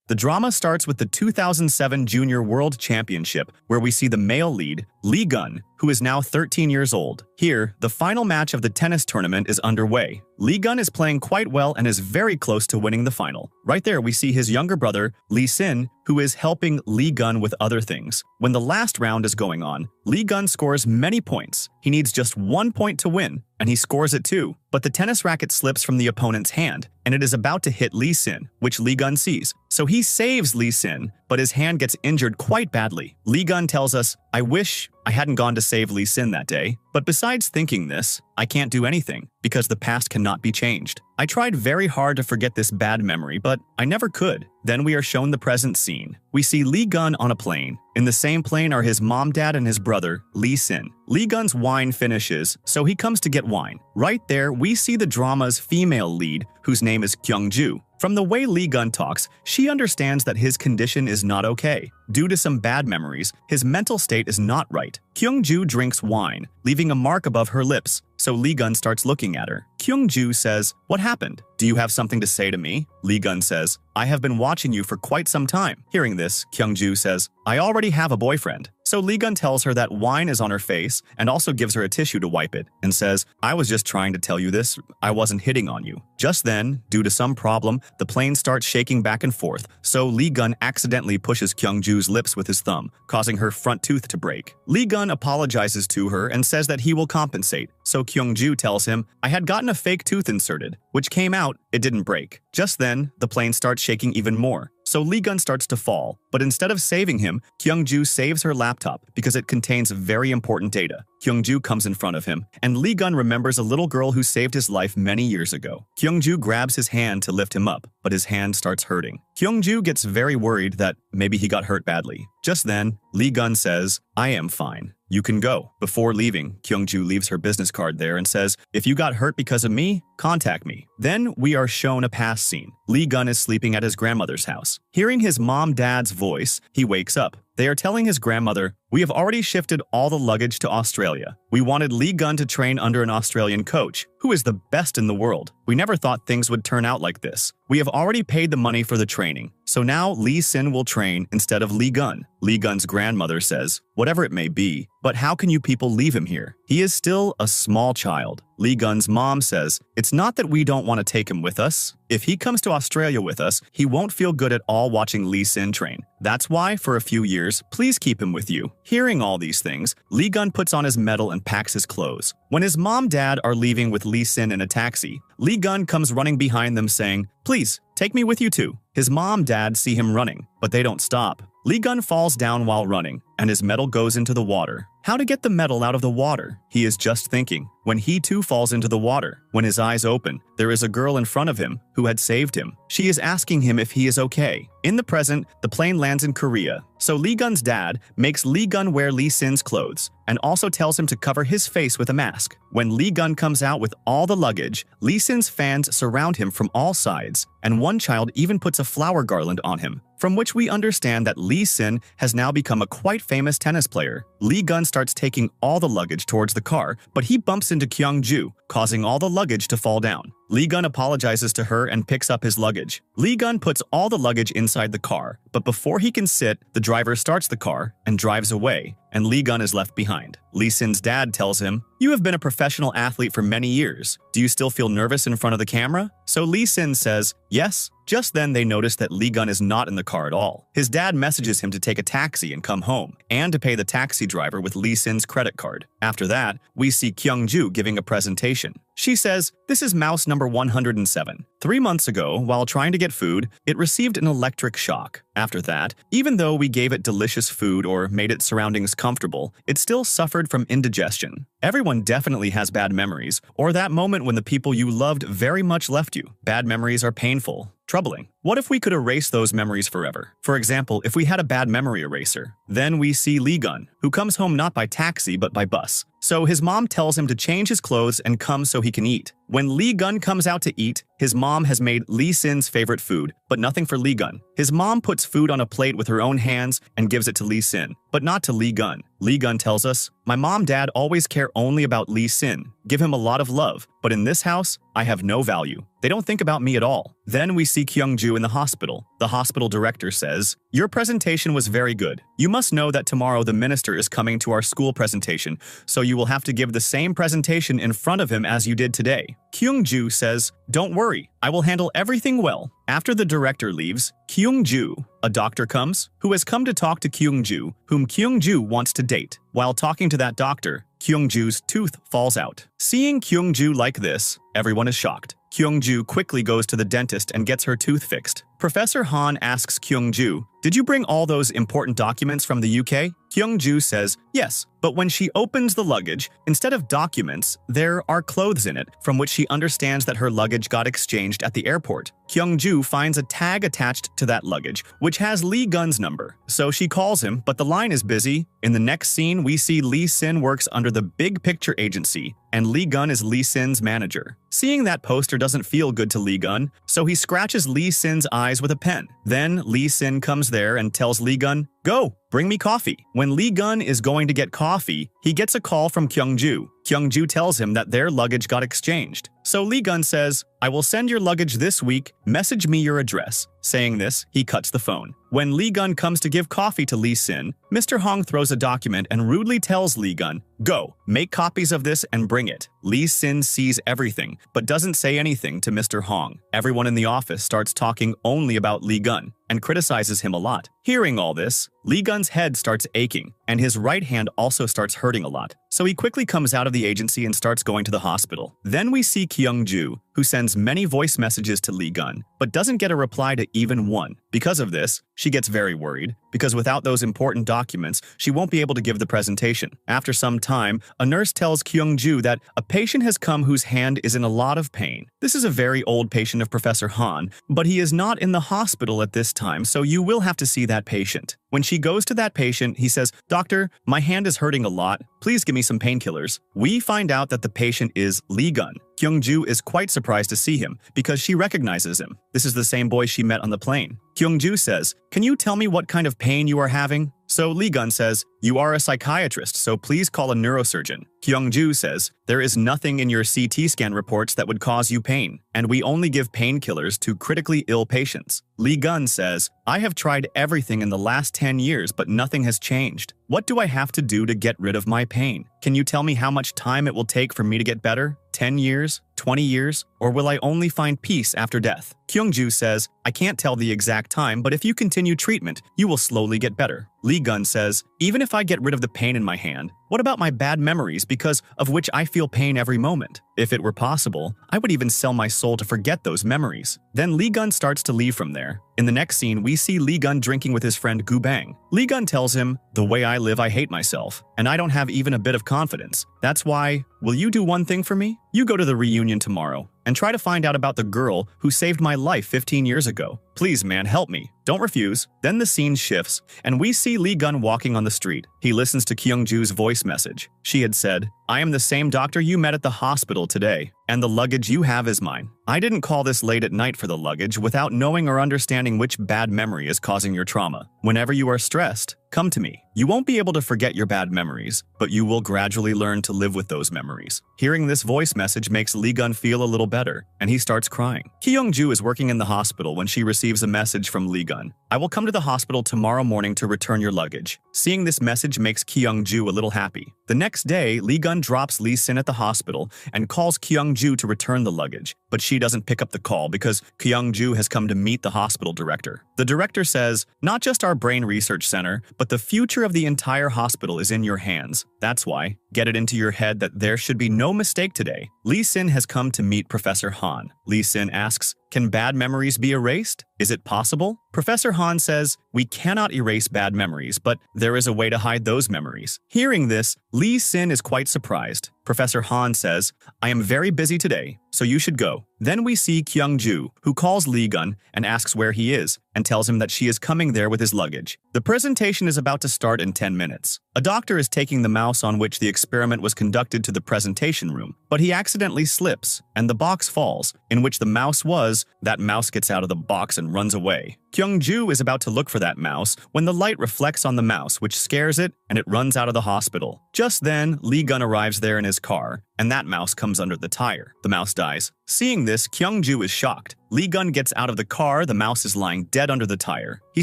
The drama starts with the 2007 Junior World Championship, where we see the male lead, Lee Gun, who is now 13 years old. Here, the final match of the tennis tournament is underway. Lee Gun is playing quite well and is very close to winning the final. Right there, we see his younger brother, Lee Sin, who is helping Lee Gun with other things. When the last round is going on, Lee Gun scores many points. He needs just 1 point to win, and he scores it too. But the tennis racket slips from the opponent's hand, and it is about to hit Lee Sin, which Lee Gun sees. So he saves Lee Sin, but his hand gets injured quite badly. Lee Gun tells us, "I wish I hadn't gone to save Lee Sin that day, but besides thinking this, I can't do anything, because the past cannot be changed. I tried very hard to forget this bad memory, but I never could." Then we are shown the present scene. We see Lee Gun on a plane. In the same plane are his mom, dad, and his brother, Lee Sin. Lee Gun's wine finishes, so he comes to get wine. Right there, we see the drama's female lead, whose name is Kyung-ju. From the way Lee Gun talks, she understands that his condition is not okay. Due to some bad memories, his mental state is not right. Kyung-ju drinks wine, leaving a mark above her lips, so Lee Gun starts looking at her. Kyung-ju says, "What happened? Do you have something to say to me?" Lee Gun says, "I have been watching you for quite some time." Hearing this, Kyung-ju says, "I already have a boyfriend." So Lee Gun tells her that wine is on her face and also gives her a tissue to wipe it and says, "I was just trying to tell you this, I wasn't hitting on you." Just then, due to some problem, the plane starts shaking back and forth, so Lee Gun accidentally pushes Kyung-ju's lips with his thumb, causing her front tooth to break. Lee Gun apologizes to her and says that he will compensate, so Kyung-ju tells him, "I had gotten a fake tooth inserted, which came out, it didn't break." Just then, the plane starts shaking even more, so Lee Gun starts to fall, but instead of saving him, Kyung-ju saves her laptop because it contains very important data. Kyung-ju comes in front of him, and Lee Gun remembers a little girl who saved his life many years ago. Kyung-ju grabs his hand to lift him up, but his hand starts hurting. Kyung-ju gets very worried that maybe he got hurt badly. Just then, Lee Gun says, "I am fine. You can go." Before leaving, Kyung-ju leaves her business card there and says, "If you got hurt because of me, contact me." Then we are shown a past scene. Lee Gun is sleeping at his grandmother's house. Hearing his mom-dad's voice, he wakes up. They are telling his grandmother, "We have already shifted all the luggage to Australia. We wanted Lee Gun to train under an Australian coach, who is the best in the world. We never thought things would turn out like this. We have already paid the money for the training, so now Lee Sin will train instead of Lee Gun." Lee Gun's grandmother says, "Whatever it may be, but how can you people leave him here? He is still a small child." Lee Gun's mom says, "It's not that we don't want to take him with us. If he comes to Australia with us, he won't feel good at all watching Lee Sin train. That's why, for a few years, please keep him with you." Hearing all these things, Lee Gun puts on his medal and packs his clothes. When his mom-dad are leaving with Lee Sin in a taxi, Lee Gun comes running behind them saying, "Please, take me with you too." His mom-dad see him running, but they don't stop. Lee Gun falls down while running, and his medal goes into the water. How to get the medal out of the water? He is just thinking, when he too falls into the water. When his eyes open, there is a girl in front of him who had saved him. She is asking him if he is okay. In the present, the plane lands in Korea, so Lee Gun's dad makes Lee Gun wear Lee Sin's clothes and also tells him to cover his face with a mask. When Lee Gun comes out with all the luggage, Lee Sin's fans surround him from all sides, and one child even puts a flower garland on him, from which we understand that Lee Sin has now become a quite famous tennis player. Lee Gun starts taking all the luggage towards the car, but he bumps into Kyung-ju, causing all the luggage to fall down. Lee Gun apologizes to her and picks up his luggage. Lee Gun puts all the luggage inside the car, but before he can sit, the driver starts the car and drives away, and Lee Gun is left behind. Lee Sin's dad tells him, "You have been a professional athlete for many years. Do you still feel nervous in front of the camera?" So Lee Sin says, "Yes." Just then they notice that Lee Gun is not in the car at all. His dad messages him to take a taxi and come home, and to pay the taxi driver with Lee Sin's credit card. After that, we see Kyung-ju giving a presentation. She says, "This is mouse number 107. 3 months ago, while trying to get food, it received an electric shock. After that, even though we gave it delicious food or made its surroundings comfortable, it still suffered from indigestion. Everyone definitely has bad memories, or that moment when the people you loved very much left you. Bad memories are painful, troubling. What if we could erase those memories forever? For example, if we had a bad memory eraser." Then we see Lee Gun, who comes home not by taxi but by bus. So his mom tells him to change his clothes and come so he can eat. When Lee Gun comes out to eat, his mom has made Lee Sin's favorite food, but nothing for Lee Gun. His mom puts food on a plate with her own hands and gives it to Lee Sin, but not to Lee Gun. Lee Gun tells us, "My mom-dad always care only about Lee Sin, give him a lot of love, but in this house, I have no value. They don't think about me at all." Then we see Kyung-ju Kyung-ju in the hospital. The hospital director says, "Your presentation was very good. You must know that tomorrow the minister is coming to our school presentation, so you will have to give the same presentation in front of him as you did today." Kyung-ju says, "Don't worry, I will handle everything well." After the director leaves, Kyung-ju, a doctor, comes, who has come to talk to Kyung-ju, whom Kyung-ju wants to date. While talking to that doctor, Kyung-ju's tooth falls out. Seeing Kyung-ju like this, everyone is shocked. Kyung-ju quickly goes to the dentist and gets her tooth fixed. Professor Han asks Kyung-ju, "Did you bring all those important documents from the UK?" Kyung-ju says, "Yes," but when she opens the luggage, instead of documents, there are clothes in it, from which she understands that her luggage got exchanged at the airport. Kyung-ju finds a tag attached to that luggage, which has Lee Gun's number. So she calls him, but the line is busy. In the next scene, we see Lee Sin works under the Big Picture Agency, and Lee Gun is Lee Sin's manager. Seeing that poster doesn't feel good to Lee Gun, so he scratches Lee Sin's eyes with a pen. Then Lee Sin comes there and tells Lee Gun, "Go, bring me coffee." When Lee Gun is going to get coffee, he gets a call from Kyung-ju. Kyung-ju tells him that their luggage got exchanged. So Lee Gun says, "I will send your luggage this week, message me your address." Saying this, he cuts the phone. When Lee Gun comes to give coffee to Lee Sin, Mr. Hong throws a document and rudely tells Lee Gun, "Go, make copies of this and bring it." Lee Sin sees everything, but doesn't say anything to Mr. Hong. Everyone in the office starts talking only about Lee Gun and criticizes him a lot. Hearing all this, Lee Gun's head starts aching, and his right hand also starts hurting a lot. So he quickly comes out of the agency and starts going to the hospital. Then we see Kyung-ju, who sends many voice messages to Lee Gun, but doesn't get a reply to even one. Because of this, she gets very worried, because without those important documents, she won't be able to give the presentation. After some time, a nurse tells Kyung-ju that a patient has come whose hand is in a lot of pain. This is a very old patient of Professor Han, but he is not in the hospital at this time, so you will have to see that patient. When she goes to that patient, he says, "Doctor, my hand is hurting a lot. Please give me some painkillers." We find out that the patient is Lee Gun. Kyung-ju is quite surprised to see him because she recognizes him. This is the same boy she met on the plane. Kyung-ju says, "Can you tell me what kind of pain you are having?" So Lee Gun says, "You are a psychiatrist, so please call a neurosurgeon." Kyung-ju says, "There is nothing in your CT scan reports that would cause you pain, and we only give painkillers to critically ill patients." Lee Gun says, "I have tried everything in the last 10 years, but nothing has changed. What do I have to do to get rid of my pain? Can you tell me how much time it will take for me to get better? 10 years? 20 years? Or will I only find peace after death?" Kyung-ju says, "I can't tell the exact time, but if you continue treatment, you will slowly get better." Lee Gun says, "Even if I get rid of the pain in my hand, what about my bad memories because of which I feel pain every moment? If it were possible, I would even sell my soul to forget those memories." Then Lee Gun starts to leave from there. In the next scene, we see Lee Gun drinking with his friend Gu Bang. Lee Gun tells him, "The way I live, I hate myself, and I don't have even a bit of confidence. That's why, will you do one thing for me? You go to the reunion tomorrow and try to find out about the girl who saved my life 15 years ago. Please, man, help me. Don't refuse." Then the scene shifts, and we see Lee Gun walking on the street. He listens to Kyung-ju's voice message. She had said, "I am the same doctor you met at the hospital today, and the luggage you have is mine. I didn't call this late at night for the luggage without knowing or understanding which bad memory is causing your trauma. Whenever you are stressed, come to me. You won't be able to forget your bad memories, but you will gradually learn to live with those memories." Hearing this voice message makes Lee Gun feel a little better, and he starts crying. Kyung-ju is working in the hospital when she receives a message from Lee Gun. "I will come to the hospital tomorrow morning to return your luggage." Seeing this message makes Kyung-ju a little happy. The next day, Lee Gun drops Lee Sin at the hospital and calls Kyung-ju to return the luggage, but she doesn't pick up the call because Kyung-ju has come to meet the hospital director. The director says, "Not just our brain research center, but the future of the entire hospital is in your hands. That's why, get it into your head that there should be no mistake today. Lee Sin has come to meet Professor Han." Lee Sin asks, "Can bad memories be erased? Is it possible?" Professor Han says, "We cannot erase bad memories, but there is a way to hide those memories." Hearing this, Lee Sin is quite surprised. Professor Han says, "I am very busy today, so you should go." Then we see Kyung-ju, who calls Lee Gun and asks where he is, and tells him that she is coming there with his luggage. The presentation is about to start in 10 minutes. A doctor is taking the mouse on which the experiment was conducted to the presentation room, but he accidentally slips, and the box falls, in which the mouse was. That mouse gets out of the box and runs away. Kyung-ju is about to look for that mouse when the light reflects on the mouse, which scares it, and it runs out of the hospital. Just then, Lee Gun arrives there in his car, and that mouse comes under the tire. The mouse dies. Seeing this, Kyung-ju is shocked. Lee Gun gets out of the car, the mouse is lying dead under the tire. He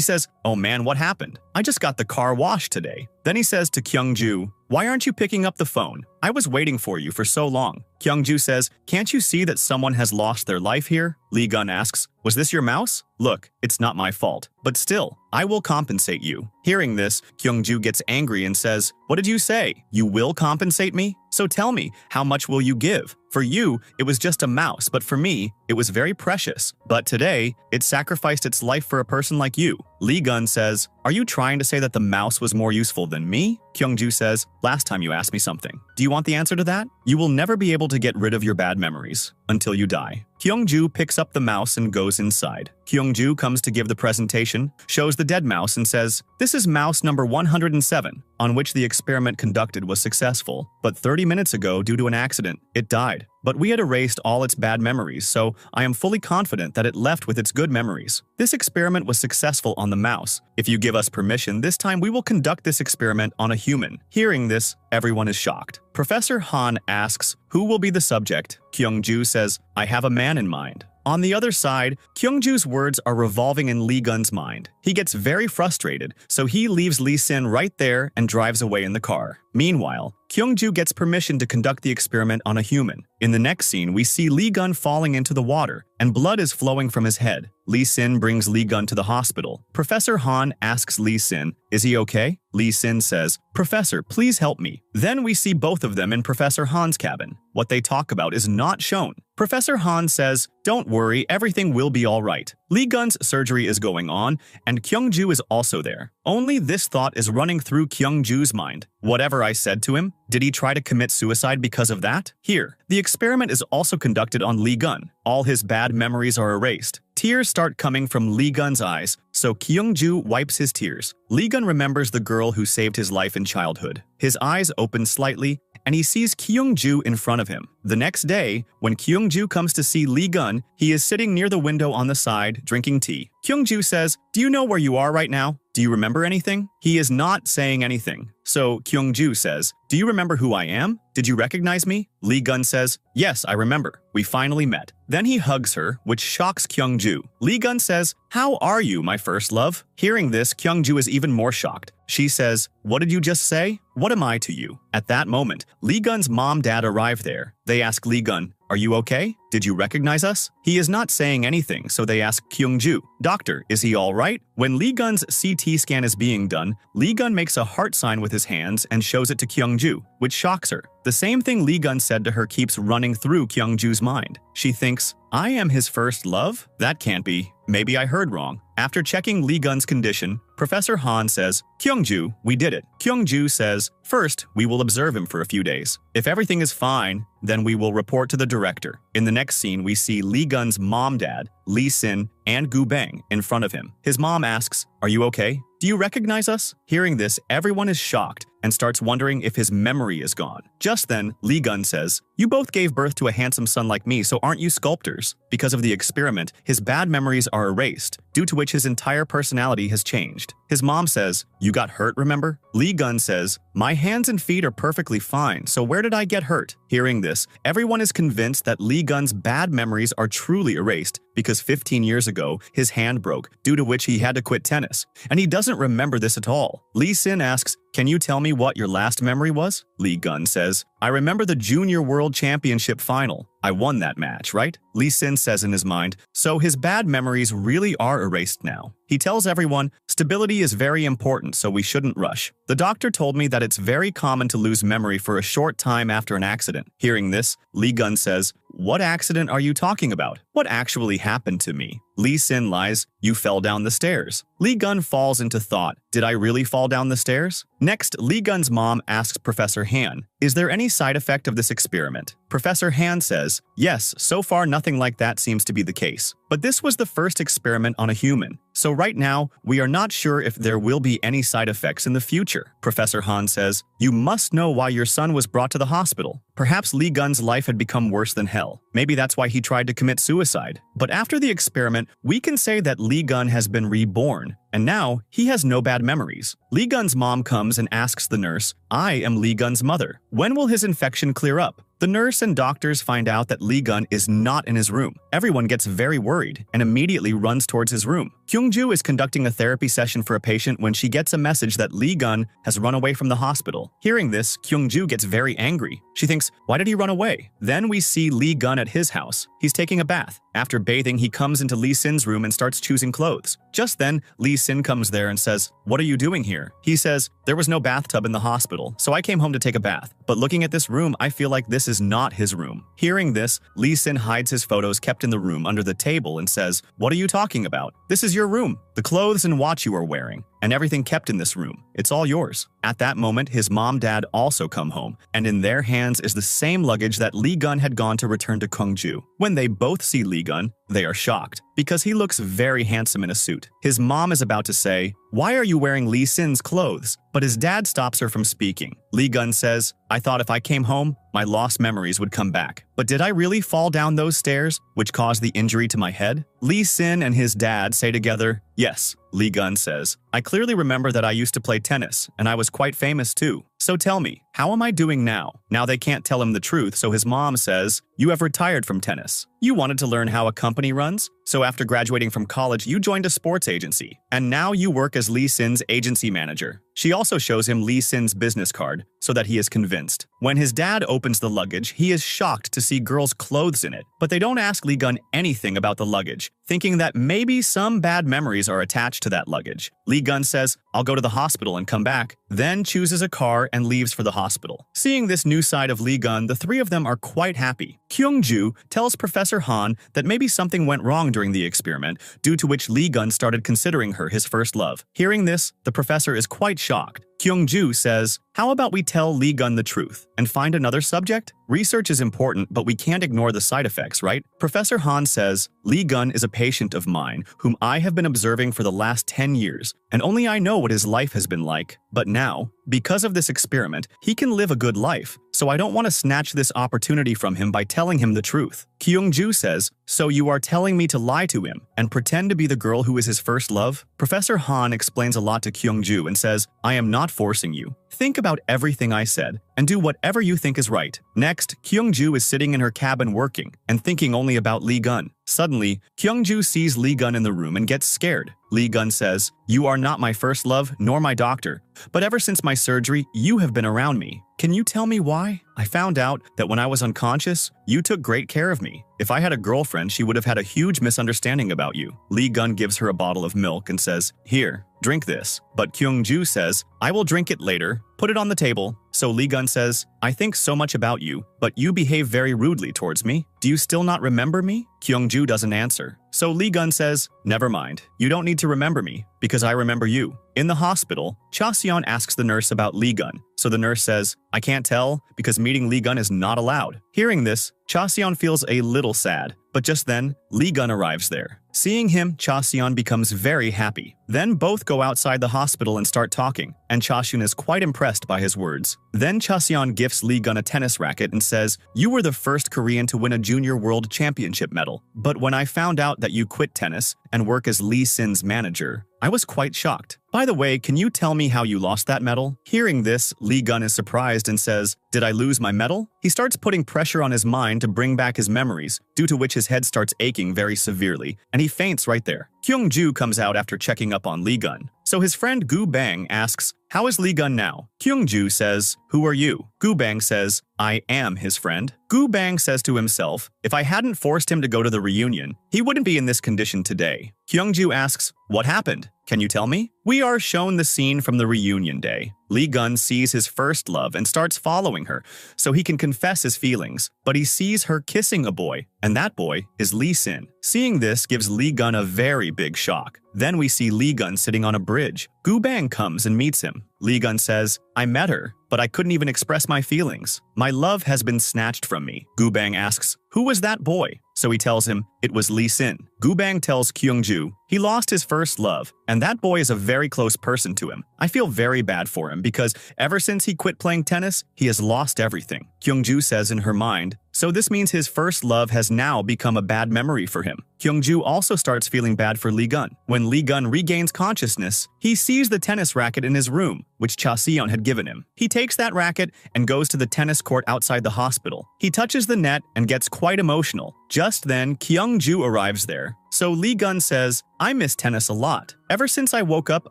says, "Oh man, what happened? I just got the car washed today." Then he says to Kyung-ju, "Why aren't you picking up the phone? I was waiting for you for so long." Kyung-ju says, "Can't you see that someone has lost their life here?" Lee Gun asks, "Was this your mouse? Look, it's not my fault. But still, I will compensate you." Hearing this, Kyung-ju gets angry and says, "What did you say? You will compensate me? So tell me, how much will you give? For you, it was just a mouse, but for me, it was very precious. But today, it sacrificed its life for a person like you." Lee Gun says, "Are you trying to say that the mouse was more useful than me?" Kyung-ju says, "Last time you asked me something. Do you want the answer to that? You will never be able to get rid of your bad memories until you die." Kyung-ju picks up the mouse and goes inside. Kyung-ju comes to give the presentation, shows the dead mouse and says, "This is mouse number 107, on which the experiment conducted was successful. But 30 minutes ago, due to an accident, it died. But we had erased all its bad memories, so I am fully confident that it left with its good memories. This experiment was successful on the mouse. If you give us permission, this time we will conduct this experiment on a human." Hearing this, everyone is shocked. Professor Han asks, "Who will be the subject?" Kyung-ju says, "I have a man in mind." On the other side, Kyung-ju's words are revolving in Lee Gun's mind. He gets very frustrated, so he leaves Lee Sin right there and drives away in the car. Meanwhile, Kyung-ju gets permission to conduct the experiment on a human. In the next scene, we see Lee Gun falling into the water, and blood is flowing from his head. Lee Sin brings Lee Gun to the hospital. Professor Han asks Lee Sin, "Is he okay?" Lee Sin says, "Professor, please help me." Then we see both of them in Professor Han's cabin. What they talk about is not shown. Professor Han says, "Don't worry, everything will be all right." Lee Gun's surgery is going on, and Kyung-ju is also there. Only this thought is running through Kyung-ju's mind. Whatever I said to him, did he try to commit suicide because of that? Here, the experiment is also conducted on Lee Gun. All his bad memories are erased. Tears start coming from Lee Gun's eyes, so Kyung-ju wipes his tears. Lee Gun remembers the girl who saved his life in childhood. His eyes open slightly, and he sees Kyung-ju in front of him. The next day, when Kyung-ju comes to see Lee Gun, he is sitting near the window on the side, drinking tea. Kyung-ju says, "Do you know where you are right now? Do you remember anything?" He is not saying anything. So Kyung-ju says, "Do you remember who I am? Did you recognize me?" Lee Gun says, "Yes, I remember. We finally met." Then he hugs her, which shocks Kyung-ju. Lee Gun says, "How are you, my first love?" Hearing this, Kyung-ju is even more shocked. She says, "What did you just say? What am I to you?" At that moment, Lee Gun's mom-dad arrive there. They ask Lee Gun, "Are you okay? Did you recognize us?" He is not saying anything, so they ask Kyung-ju, "Doctor, is he all right?" When Lee Gun's CT scan is being done, Lee Gun makes a heart sign with his hands and shows it to Kyung-ju, which shocks her. The same thing Lee Gun said to her keeps running through Kyung-ju's mind. She thinks, "I am his first love? That can't be. Maybe I heard wrong." After checking Lee Gun's condition, Professor Han says, "Kyung-ju, we did it." Kyung-ju says, "First, we will observe him for a few days. If everything is fine, then we will report to the director." In the next scene, we see Lee Gun's mom-dad, Lee Sin, and Gu Bang in front of him. His mom asks, "Are you okay? Do you recognize us?" Hearing this, everyone is shocked and starts wondering if his memory is gone. Just then, Lee Gun says, "You both gave birth to a handsome son like me, so aren't you sculptors?" Because of the experiment, his bad memories are erased, due to which his entire personality has changed. His mom says, "You got hurt, remember?" Lee Gun says, "My hands and feet are perfectly fine, so where did I get hurt?" Hearing this, everyone is convinced that Lee Gun's bad memories are truly erased because 15 years ago, his hand broke, due to which he had to quit tennis, and he doesn't remember this at all. Lee Sin asks, "Can you tell me what your last memory was?" Lee Gun says, "I remember the Junior World Championship final. I won that match, right?" Lee Sin says in his mind, so his bad memories really are erased now. He tells everyone, "Stability is very important, so we shouldn't rush. The doctor told me that it's very common to lose memory for a short time after an accident." Hearing this, Lee Gun says, "What accident are you talking about? What actually happened to me?" Lee Sin lies, "You fell down the stairs." Lee Gun falls into thought, "Did I really fall down the stairs?" Next, Lee Gun's mom asks Professor Han, "Is there any side effect of this experiment?" Professor Han says, "Yes, so far nothing like that seems to be the case. But this was the first experiment on a human, so right now, we are not sure if there will be any side effects in the future." Professor Han says, "You must know why your son was brought to the hospital. Perhaps Lee Gun's life had become worse than hell. Maybe that's why he tried to commit suicide. But after the experiment, we can say that Lee Gun has been reborn, and now he has no bad memories." Lee Gun's mom comes and asks the nurse, "I am Lee Gun's mother. When will his infection clear up?" The nurse and doctors find out that Lee Gun is not in his room. Everyone gets very worried and immediately runs towards his room. Kyung-ju is conducting a therapy session for a patient when she gets a message that Lee Gun has run away from the hospital. Hearing this, Kyung-ju gets very angry. She thinks, why did he run away? Then we see Lee Gun at his house. He's taking a bath. After bathing, he comes into Lee Sin's room and starts choosing clothes. Just then, Lee Sin comes there and says, "What are you doing here?" He says, "There was no bathtub in the hospital, so I came home to take a bath. But looking at this room, I feel like this is not his room." Hearing this, Lee Sin hides his photos kept in the room under the table and says, "What are you talking about? This is your room. The clothes and watch you are wearing, and everything kept in this room. It's all yours." At that moment, his mom-dad also come home, and in their hands is the same luggage that Lee Gun had gone to return to Kyung-ju. When they both see Lee Gun, they are shocked, because he looks very handsome in a suit. His mom is about to say, "Why are you wearing Lee Sin's clothes?" But his dad stops her from speaking. Lee Gun says, "I thought if I came home, my lost memories would come back. But did I really fall down those stairs, which caused the injury to my head?" Lee Sin and his dad say together, "Yes." Lee Gun says, "I clearly remember that I used to play tennis, and I was quite famous too. So tell me, how am I doing now?" Now they can't tell him the truth, so his mom says, "You have retired from tennis. You wanted to learn how a company runs? So after graduating from college, you joined a sports agency, and now you work as Lee Sin's agency manager." She also shows him Lee Sin's business card, so that he is convinced. When his dad opens the luggage, he is shocked to see girls' clothes in it, but they don't ask Lee Gun anything about the luggage, thinking that maybe some bad memories are attached to that luggage. Lee Gun says, "I'll go to the hospital and come back," then chooses a car and leaves for the hospital. Seeing this new side of Lee Gun, the three of them are quite happy. Kyung-ju tells Professor Han that maybe something went wrong during the experiment, due to which Lee Gun started considering her his first love. Hearing this, the professor is quite shocked. Kyung-ju says, "How about we tell Lee Gun the truth and find another subject? Research is important, but we can't ignore the side effects, right?" Professor Han says, "Lee Gun is a patient of mine whom I have been observing for the last 10 years, and only I know what his life has been like. But now, because of this experiment, he can live a good life, so I don't want to snatch this opportunity from him by telling him the truth." Kyung-ju says, "So you are telling me to lie to him and pretend to be the girl who is his first love?" Professor Han explains a lot to Kyung-ju and says, "I am not forcing you. Think about everything I said and do whatever you think is right." Next, Kyung-ju is sitting in her cabin working and thinking only about Lee Gun. Suddenly, Kyung-ju sees Lee Gun in the room and gets scared. Lee Gun says, "You are not my first love nor my doctor, but ever since my surgery, you have been around me. Can you tell me why? I found out that when I was unconscious, you took great care of me. If I had a girlfriend, she would have had a huge misunderstanding about you." Lee Gun gives her a bottle of milk and says, "Here, drink this." But Kyung-ju says, "I will drink it later. Put it on the table." So Lee Gun says, "I think so much about you, but you behave very rudely towards me. Do you still not remember me?" Kyung-ju doesn't answer. So Lee Gun says, "Never mind. You don't need to remember me, because I remember you." In the hospital, Cha-seon asks the nurse about Lee Gun. So the nurse says, "I can't tell, because meeting Lee Gun is not allowed." Hearing this, Cha-seon feels a little sad, but just then, Lee Gun arrives there. Seeing him, Cha-seon becomes very happy. Then both go outside the hospital and start talking, and Cha-seon is quite impressed by his words. Then Cha-seon gifts Lee Gun a tennis racket and says, "You were the first Korean to win a Junior World Championship medal. But when I found out that you quit tennis and work as Lee Sin's manager, I was quite shocked. By the way, can you tell me how you lost that medal?" Hearing this, Lee Gun is surprised and says, "Did I lose my medal?" He starts putting pressure on his mind to bring back his memories, due to which his head starts aching very severely, and he faints right there. Kyung-ju comes out after checking up on Lee Gun. So his friend Gu Bang asks, "How is Lee Gun now?" Kyung-ju says, "Who are you?" Gu Bang says, "I am his friend." Gu Bang says to himself, "If I hadn't forced him to go to the reunion, he wouldn't be in this condition today." Kyung-ju asks, "What happened? Can you tell me?" We are shown the scene from the reunion day. Lee Gun sees his first love and starts following her, so he can confess his feelings, but he sees her kissing a boy, and that boy is Lee Sin. Seeing this gives Lee Gun a very big shock. Then we see Lee Gun sitting on a bridge. Gu Bang comes and meets him. Lee Gun says, "I met her, but I couldn't even express my feelings. My love has been snatched from me." Gu Bang asks, "Who was that boy?" So he tells him it was Lee Sin. Gu Bang tells Kyung-ju he lost his first love, and that boy is a very close person to him. I feel very bad for him because ever since he quit playing tennis, he has lost everything. Kyung-ju says in her mind, so this means his first love has now become a bad memory for him. Kyungju also starts feeling bad for Lee Gun. When Lee Gun regains consciousness, he sees the tennis racket in his room, which Cha Seon had given him. He takes that racket and goes to the tennis court outside the hospital. He touches the net and gets quite emotional. Just then, Kyungju arrives there. So Lee Gun says, I miss tennis a lot. Ever since I woke up,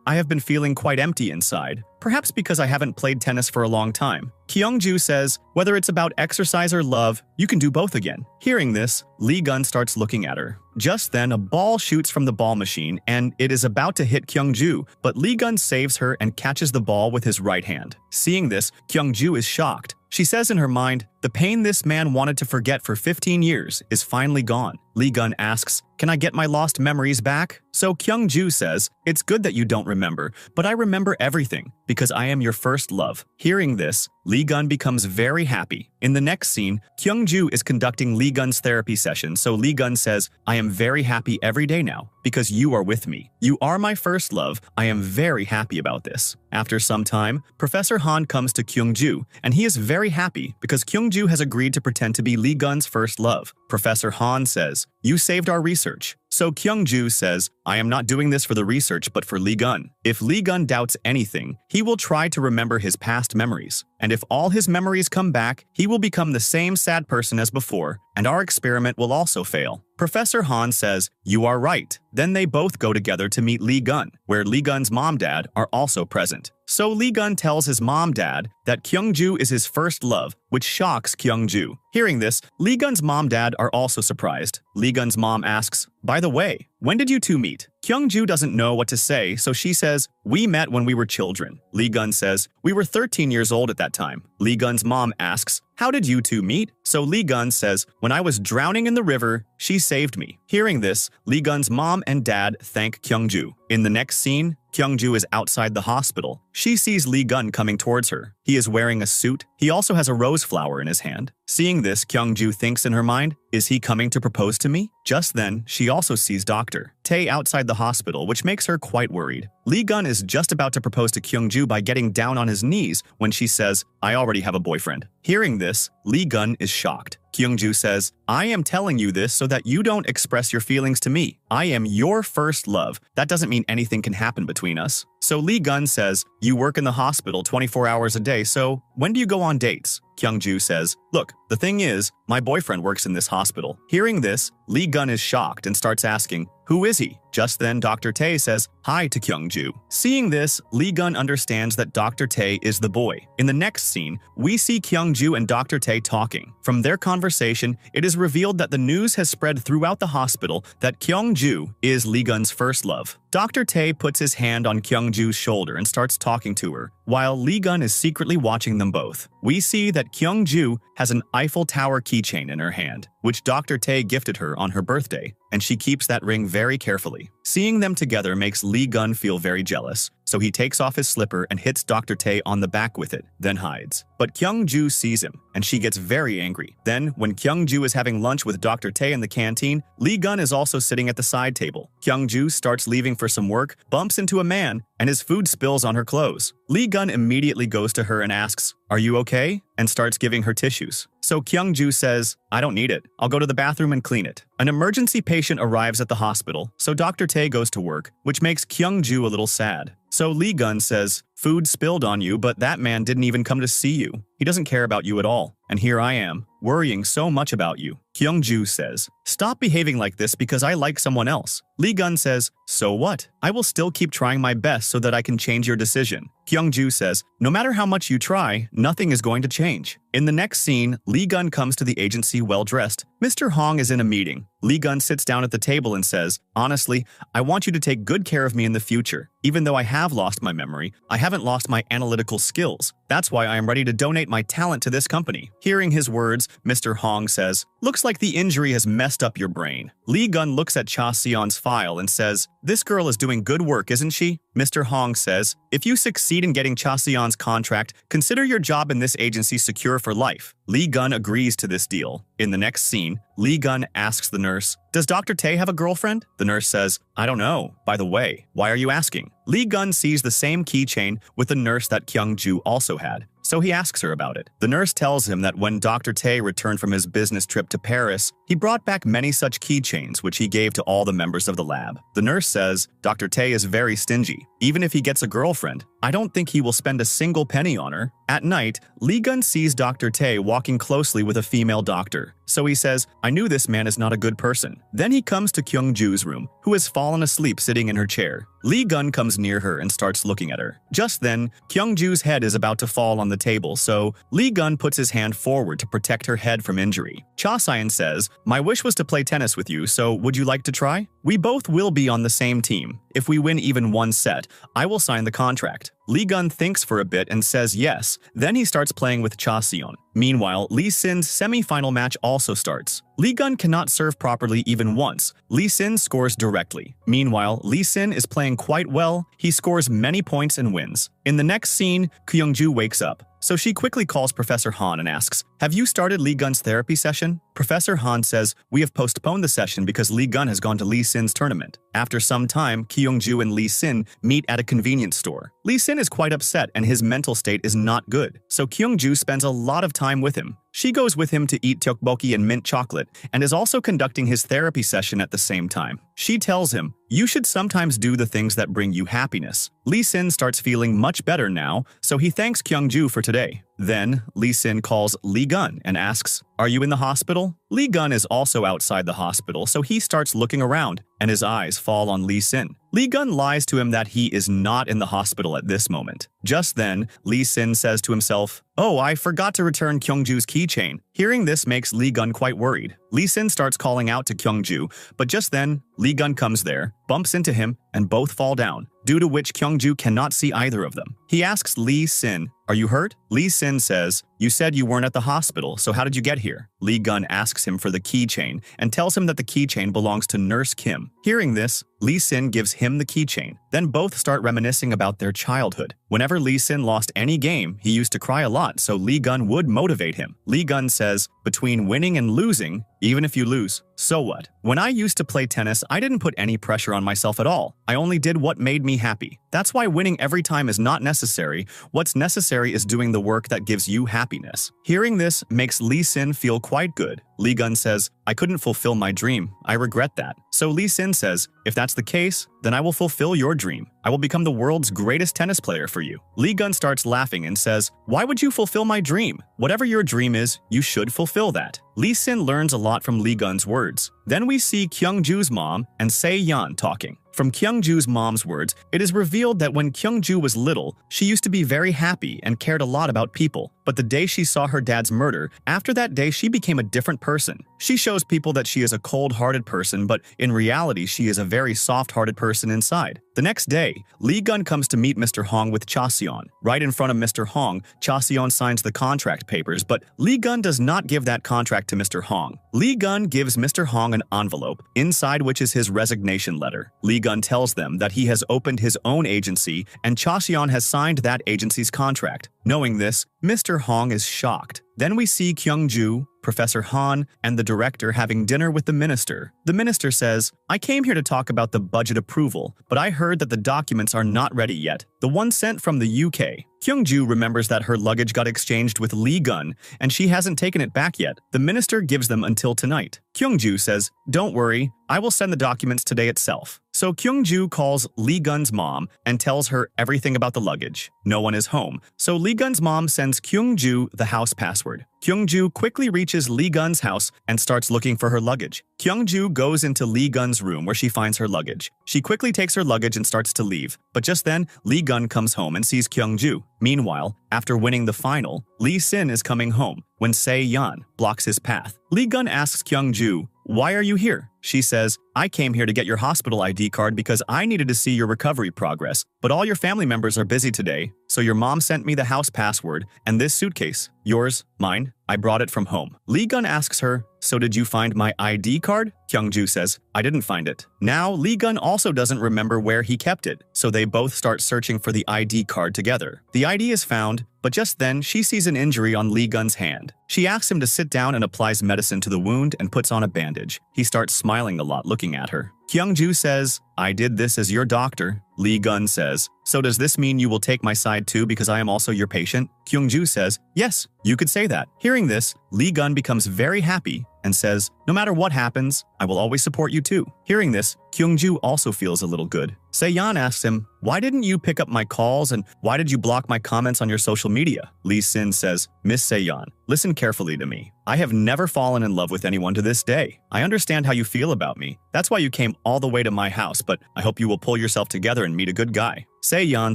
I have been feeling quite empty inside. Perhaps because I haven't played tennis for a long time. Kyungju says, whether it's about exercise or love, you can do both again. Hearing this, Lee Gun starts looking at her. Just then, a ball shoots from the ball machine and it is about to hit Kyungju, but Lee Gun saves her and catches the ball with his right hand. Seeing this, Kyungju is shocked. She says in her mind, the pain this man wanted to forget for 15 years is finally gone. Lee Gun asks, can I get my lost memories back? So Kyungju says, it's good that you don't remember, but I remember everything because I am your first love. Hearing this, Lee Gun becomes very happy. In the next scene, Kyungju is conducting Lee Gun's therapy session, so Lee Gun says, I am very happy every day now because you are with me. You are my first love. I am very happy about this. After some time, Professor Han comes to Kyungju, and he is very happy because Kyungju has agreed to pretend to be Lee Gun's first love. Professor Han says, you saved our research. So Kyungju says, I am not doing this for the research but for Lee Gun. If Lee Gun doubts anything, he will try to remember his past memories. And if all his memories come back, he will become the same sad person as before, and our experiment will also fail. Professor Han says, you are right. Then they both go together to meet Lee Gun, where Lee Gun's mom-dad are also present. So Lee Gun tells his mom-dad that Kyungju is his first love, which shocks Kyungju. Hearing this, Lee Gun's mom-dad are also surprised. Lee Gun's mom asks, by the way, when did you two meet? Kyungju doesn't know what to say, so she says, we met when we were children. Lee Gun says, we were 13 years old at that time. Lee Gun's mom asks, how did you two meet? So Lee Gun says, when I was drowning in the river, she saved me. Hearing this, Lee Gun's mom and dad thank Kyungju. In the next scene, Kyungju is outside the hospital. She sees Lee Gun coming towards her. He is wearing a suit. He also has a rose flower in his hand. Seeing this, Kyungju thinks in her mind, is he coming to propose to me? Just then, she also sees Dr. Tae outside the hospital, which makes her quite worried. Lee Gun is just about to propose to Kyungju by getting down on his knees when she says, I already have a boyfriend. Hearing this, Lee Gun is shocked. Kyungju says, I am telling you this so that you don't express your feelings to me. I am your first love. That doesn't mean anything can happen between us. So Lee Gun says, you work in the hospital 24 hours a day, so when do you go on dates? Kyungju says, look, the thing is, my boyfriend works in this hospital. Hearing this, Lee Gun is shocked and starts asking, who is he? Just then, Dr. Tae says hi to Kyungju. Seeing this, Lee Gun understands that Dr. Tae is the boy. In the next scene, we see Kyungju and Dr. Tae talking. From their conversation, it is revealed that the news has spread throughout the hospital that Kyungju is Lee Gun's first love. Dr. Tae puts his hand on Kyungju's shoulder and starts talking to her, while Lee Gun is secretly watching them both. We see that Kyungju has an Eiffel Tower keychain in her hand, which Dr. Tae gifted her on her birthday, and she keeps that ring very carefully. Seeing them together makes Lee Gun feel very jealous, so he takes off his slipper and hits Dr. Tae on the back with it, then hides. But Kyungju sees him, and she gets very angry. Then, when Kyungju is having lunch with Dr. Tae in the canteen, Lee Gun is also sitting at the side table. Kyungju starts leaving for some work, bumps into a man, and his food spills on her clothes. Lee Gun immediately goes to her and asks, are you okay? And starts giving her tissues. So Kyungju says, I don't need it. I'll go to the bathroom and clean it. An emergency patient arrives at the hospital, so Dr. Tae goes to work, which makes Kyungju a little sad. So Lee Gun says, food spilled on you, but that man didn't even come to see you. He doesn't care about you at all. And here I am, worrying so much about you. Kyungju says, stop behaving like this because I like someone else. Lee Gun says, so what? I will still keep trying my best so that I can change your decision. Kyungju says, no matter how much you try, nothing is going to change. In the next scene, Lee Gun comes to the agency well-dressed. Mr. Hong is in a meeting. Lee Gun sits down at the table and says, honestly, I want you to take good care of me in the future. Even though I have lost my memory, I haven't lost my analytical skills. That's why I am ready to donate my talent to this company. Hearing his words, Mr. Hong says, looks like the injury has messed up your brain. Lee Gun looks at Cha Seon's file and says, this girl is doing good work, isn't she? Mr. Hong says, if you succeed in getting Cha Sion's contract, consider your job in this agency secure for life. Lee Gun agrees to this deal. In the next scene, Lee Gun asks the nurse, does Dr. Tae have a girlfriend? The nurse says, I don't know. By the way, why are you asking? Lee Gun sees the same keychain with the nurse that Kyung-ju also had, so he asks her about it. The nurse tells him that when Dr. Tae returned from his business trip to Paris, he brought back many such keychains which he gave to all the members of the lab. The nurse says, Dr. Tae is very stingy. Even if he gets a girlfriend, I don't think he will spend a single penny on her. At night, Lee Gun sees Dr. Tae walking closely with a female doctor, so he says, I knew this man is not a good person. Then he comes to Kyung-ju's room, who has fallen asleep sitting in her chair. Lee Gun comes near her and starts looking at her. Just then, Kyung-ju's head is about to fall on the table, so Lee Gun puts his hand forward to protect her head from injury. Cha Sion says, my wish was to play tennis with you, so would you like to try? We both will be on the same team. If we win even one set, I will sign the contract. Lee Gun thinks for a bit and says yes. Then he starts playing with Cha Sion. Meanwhile, Lee Sin's semi-final match also starts. Lee Gun cannot serve properly even once. Lee Sin scores directly. Meanwhile, Lee Sin is playing quite well. He scores many points and wins. In the next scene, Kyung-ju wakes up, so she quickly calls Professor Han and asks, have you started Lee Gun's therapy session? Professor Han says, we have postponed the session because Lee Gun has gone to Lee Sin's tournament. After some time, Kyung-ju and Lee Sin meet at a convenience store. Lee Sin is quite upset and his mental state is not good, so Kyung-ju spends a lot of time with him. She goes with him to eat tteokbokki and mint chocolate and is also conducting his therapy session at the same time. She tells him, you should sometimes do the things that bring you happiness. Lee Sin starts feeling much better now, so he thanks Kyung-ju for today. Then, Lee Sin calls Lee Gun and asks, are you in the hospital? Lee Gun is also outside the hospital, so he starts looking around, and his eyes fall on Lee Sin. Lee Gun lies to him that he is not in the hospital at this moment. Just then, Lee Sin says to himself, oh, I forgot to return Kyung-ju's keychain. Hearing this makes Lee Gun quite worried. Lee Sin starts calling out to Kyung-ju, but just then, Lee Gun comes there, bumps into him, and both fall down, due to which Kyung-ju cannot see either of them. He asks Lee Sin, are you hurt? Lee Sin says, you said you weren't at the hospital, so how did you get here? Lee Gun asks him for the keychain and tells him that the keychain belongs to Nurse Kim. Hearing this, Lee Sin gives him the keychain. Then both start reminiscing about their childhood. Whenever Lee Sin lost any game, he used to cry a lot, so Lee Gun would motivate him. Lee Gun says, between winning and losing, even if you lose, so what? When I used to play tennis, I didn't put any pressure on myself at all. I only did what made me happy. That's why winning every time is not necessary. What's necessary is doing the work that gives you happiness. Hearing this makes Lee Sin feel quite good. Lee Gun says, I couldn't fulfill my dream. I regret that. So Lee Sin says, if that's the case, then I will fulfill your dream. I will become the world's greatest tennis player for you. Lee Gun starts laughing and says, why would you fulfill my dream? Whatever your dream is, you should fulfill that. Lee Sin learns a lot from Lee Gun's words. Then we see Kyung-ju's mom and Se-yeon talking. From Kyung-ju's mom's words, it is revealed that when Kyung-ju was little, she used to be very happy and cared a lot about people. But the day she saw her dad's murder, after that day she became a different person. She shows people that she is a cold-hearted person, but in reality she is a very soft-hearted person inside. The next day, Lee Gun comes to meet Mr. Hong with Cha Sion. Right in front of Mr. Hong, Cha Sion signs the contract papers, but Lee Gun does not give that contract to Mr. Hong. Lee Gun gives Mr. Hong an envelope, inside which is his resignation letter. Lee Gun tells them that he has opened his own agency and Cha Sion has signed that agency's contract. Knowing this, Mr. Hong is shocked. Then we see Kyung-ju, Professor Han, and the director having dinner with the minister. The minister says, I came here to talk about the budget approval, but I heard that the documents are not ready yet. The one sent from the UK. Kyung-ju remembers that her luggage got exchanged with Lee Gun, and she hasn't taken it back yet. The minister gives them until tonight. Kyung-ju says, don't worry, I will send the documents today itself. So Kyung-ju calls Lee Gun's mom and tells her everything about the luggage. No one is home, so Lee Gun's mom sends Kyung-ju the house password. Kyung-ju quickly reaches Lee Gun's house and starts looking for her luggage. Kyung-ju goes into Lee Gun's room where she finds her luggage. She quickly takes her luggage and starts to leave, but just then, Lee Gun comes home and sees Kyung-ju. Meanwhile, after winning the final, Lee Sin is coming home when Se-yeon blocks his path. Lee Gun asks Kyung-ju, why are you here? She says, I came here to get your hospital ID card because I needed to see your recovery progress, but all your family members are busy today, so your mom sent me the house password and this suitcase. Yours, mine, I brought it from home. Lee Gun asks her, so did you find my ID card? Kyung-ju says, I didn't find it. Now, Lee Gun also doesn't remember where he kept it, so they both start searching for the ID card together. The ID is found, but just then she sees an injury on Lee Gun's hand. She asks him to sit down and applies medicine to the wound and puts on a bandage. He starts smiling a lot looking at her. Kyung-ju says, I did this as your doctor. Lee Gun says, so does this mean you will take my side too because I am also your patient? Kyung-ju says, yes, you could say that. Hearing this, Lee Gun becomes very happy and says, no matter what happens, I will always support you too. Hearing this, Kyung-ju also feels a little good. Se-yeon asks him, why didn't you pick up my calls and why did you block my comments on your social media? Lee Sin says, Miss Se-yeon, listen carefully to me. I have never fallen in love with anyone to this day. I understand how you feel about me. That's why you came all the way to my house, but I hope you will pull yourself together and meet a good guy. Se-yeon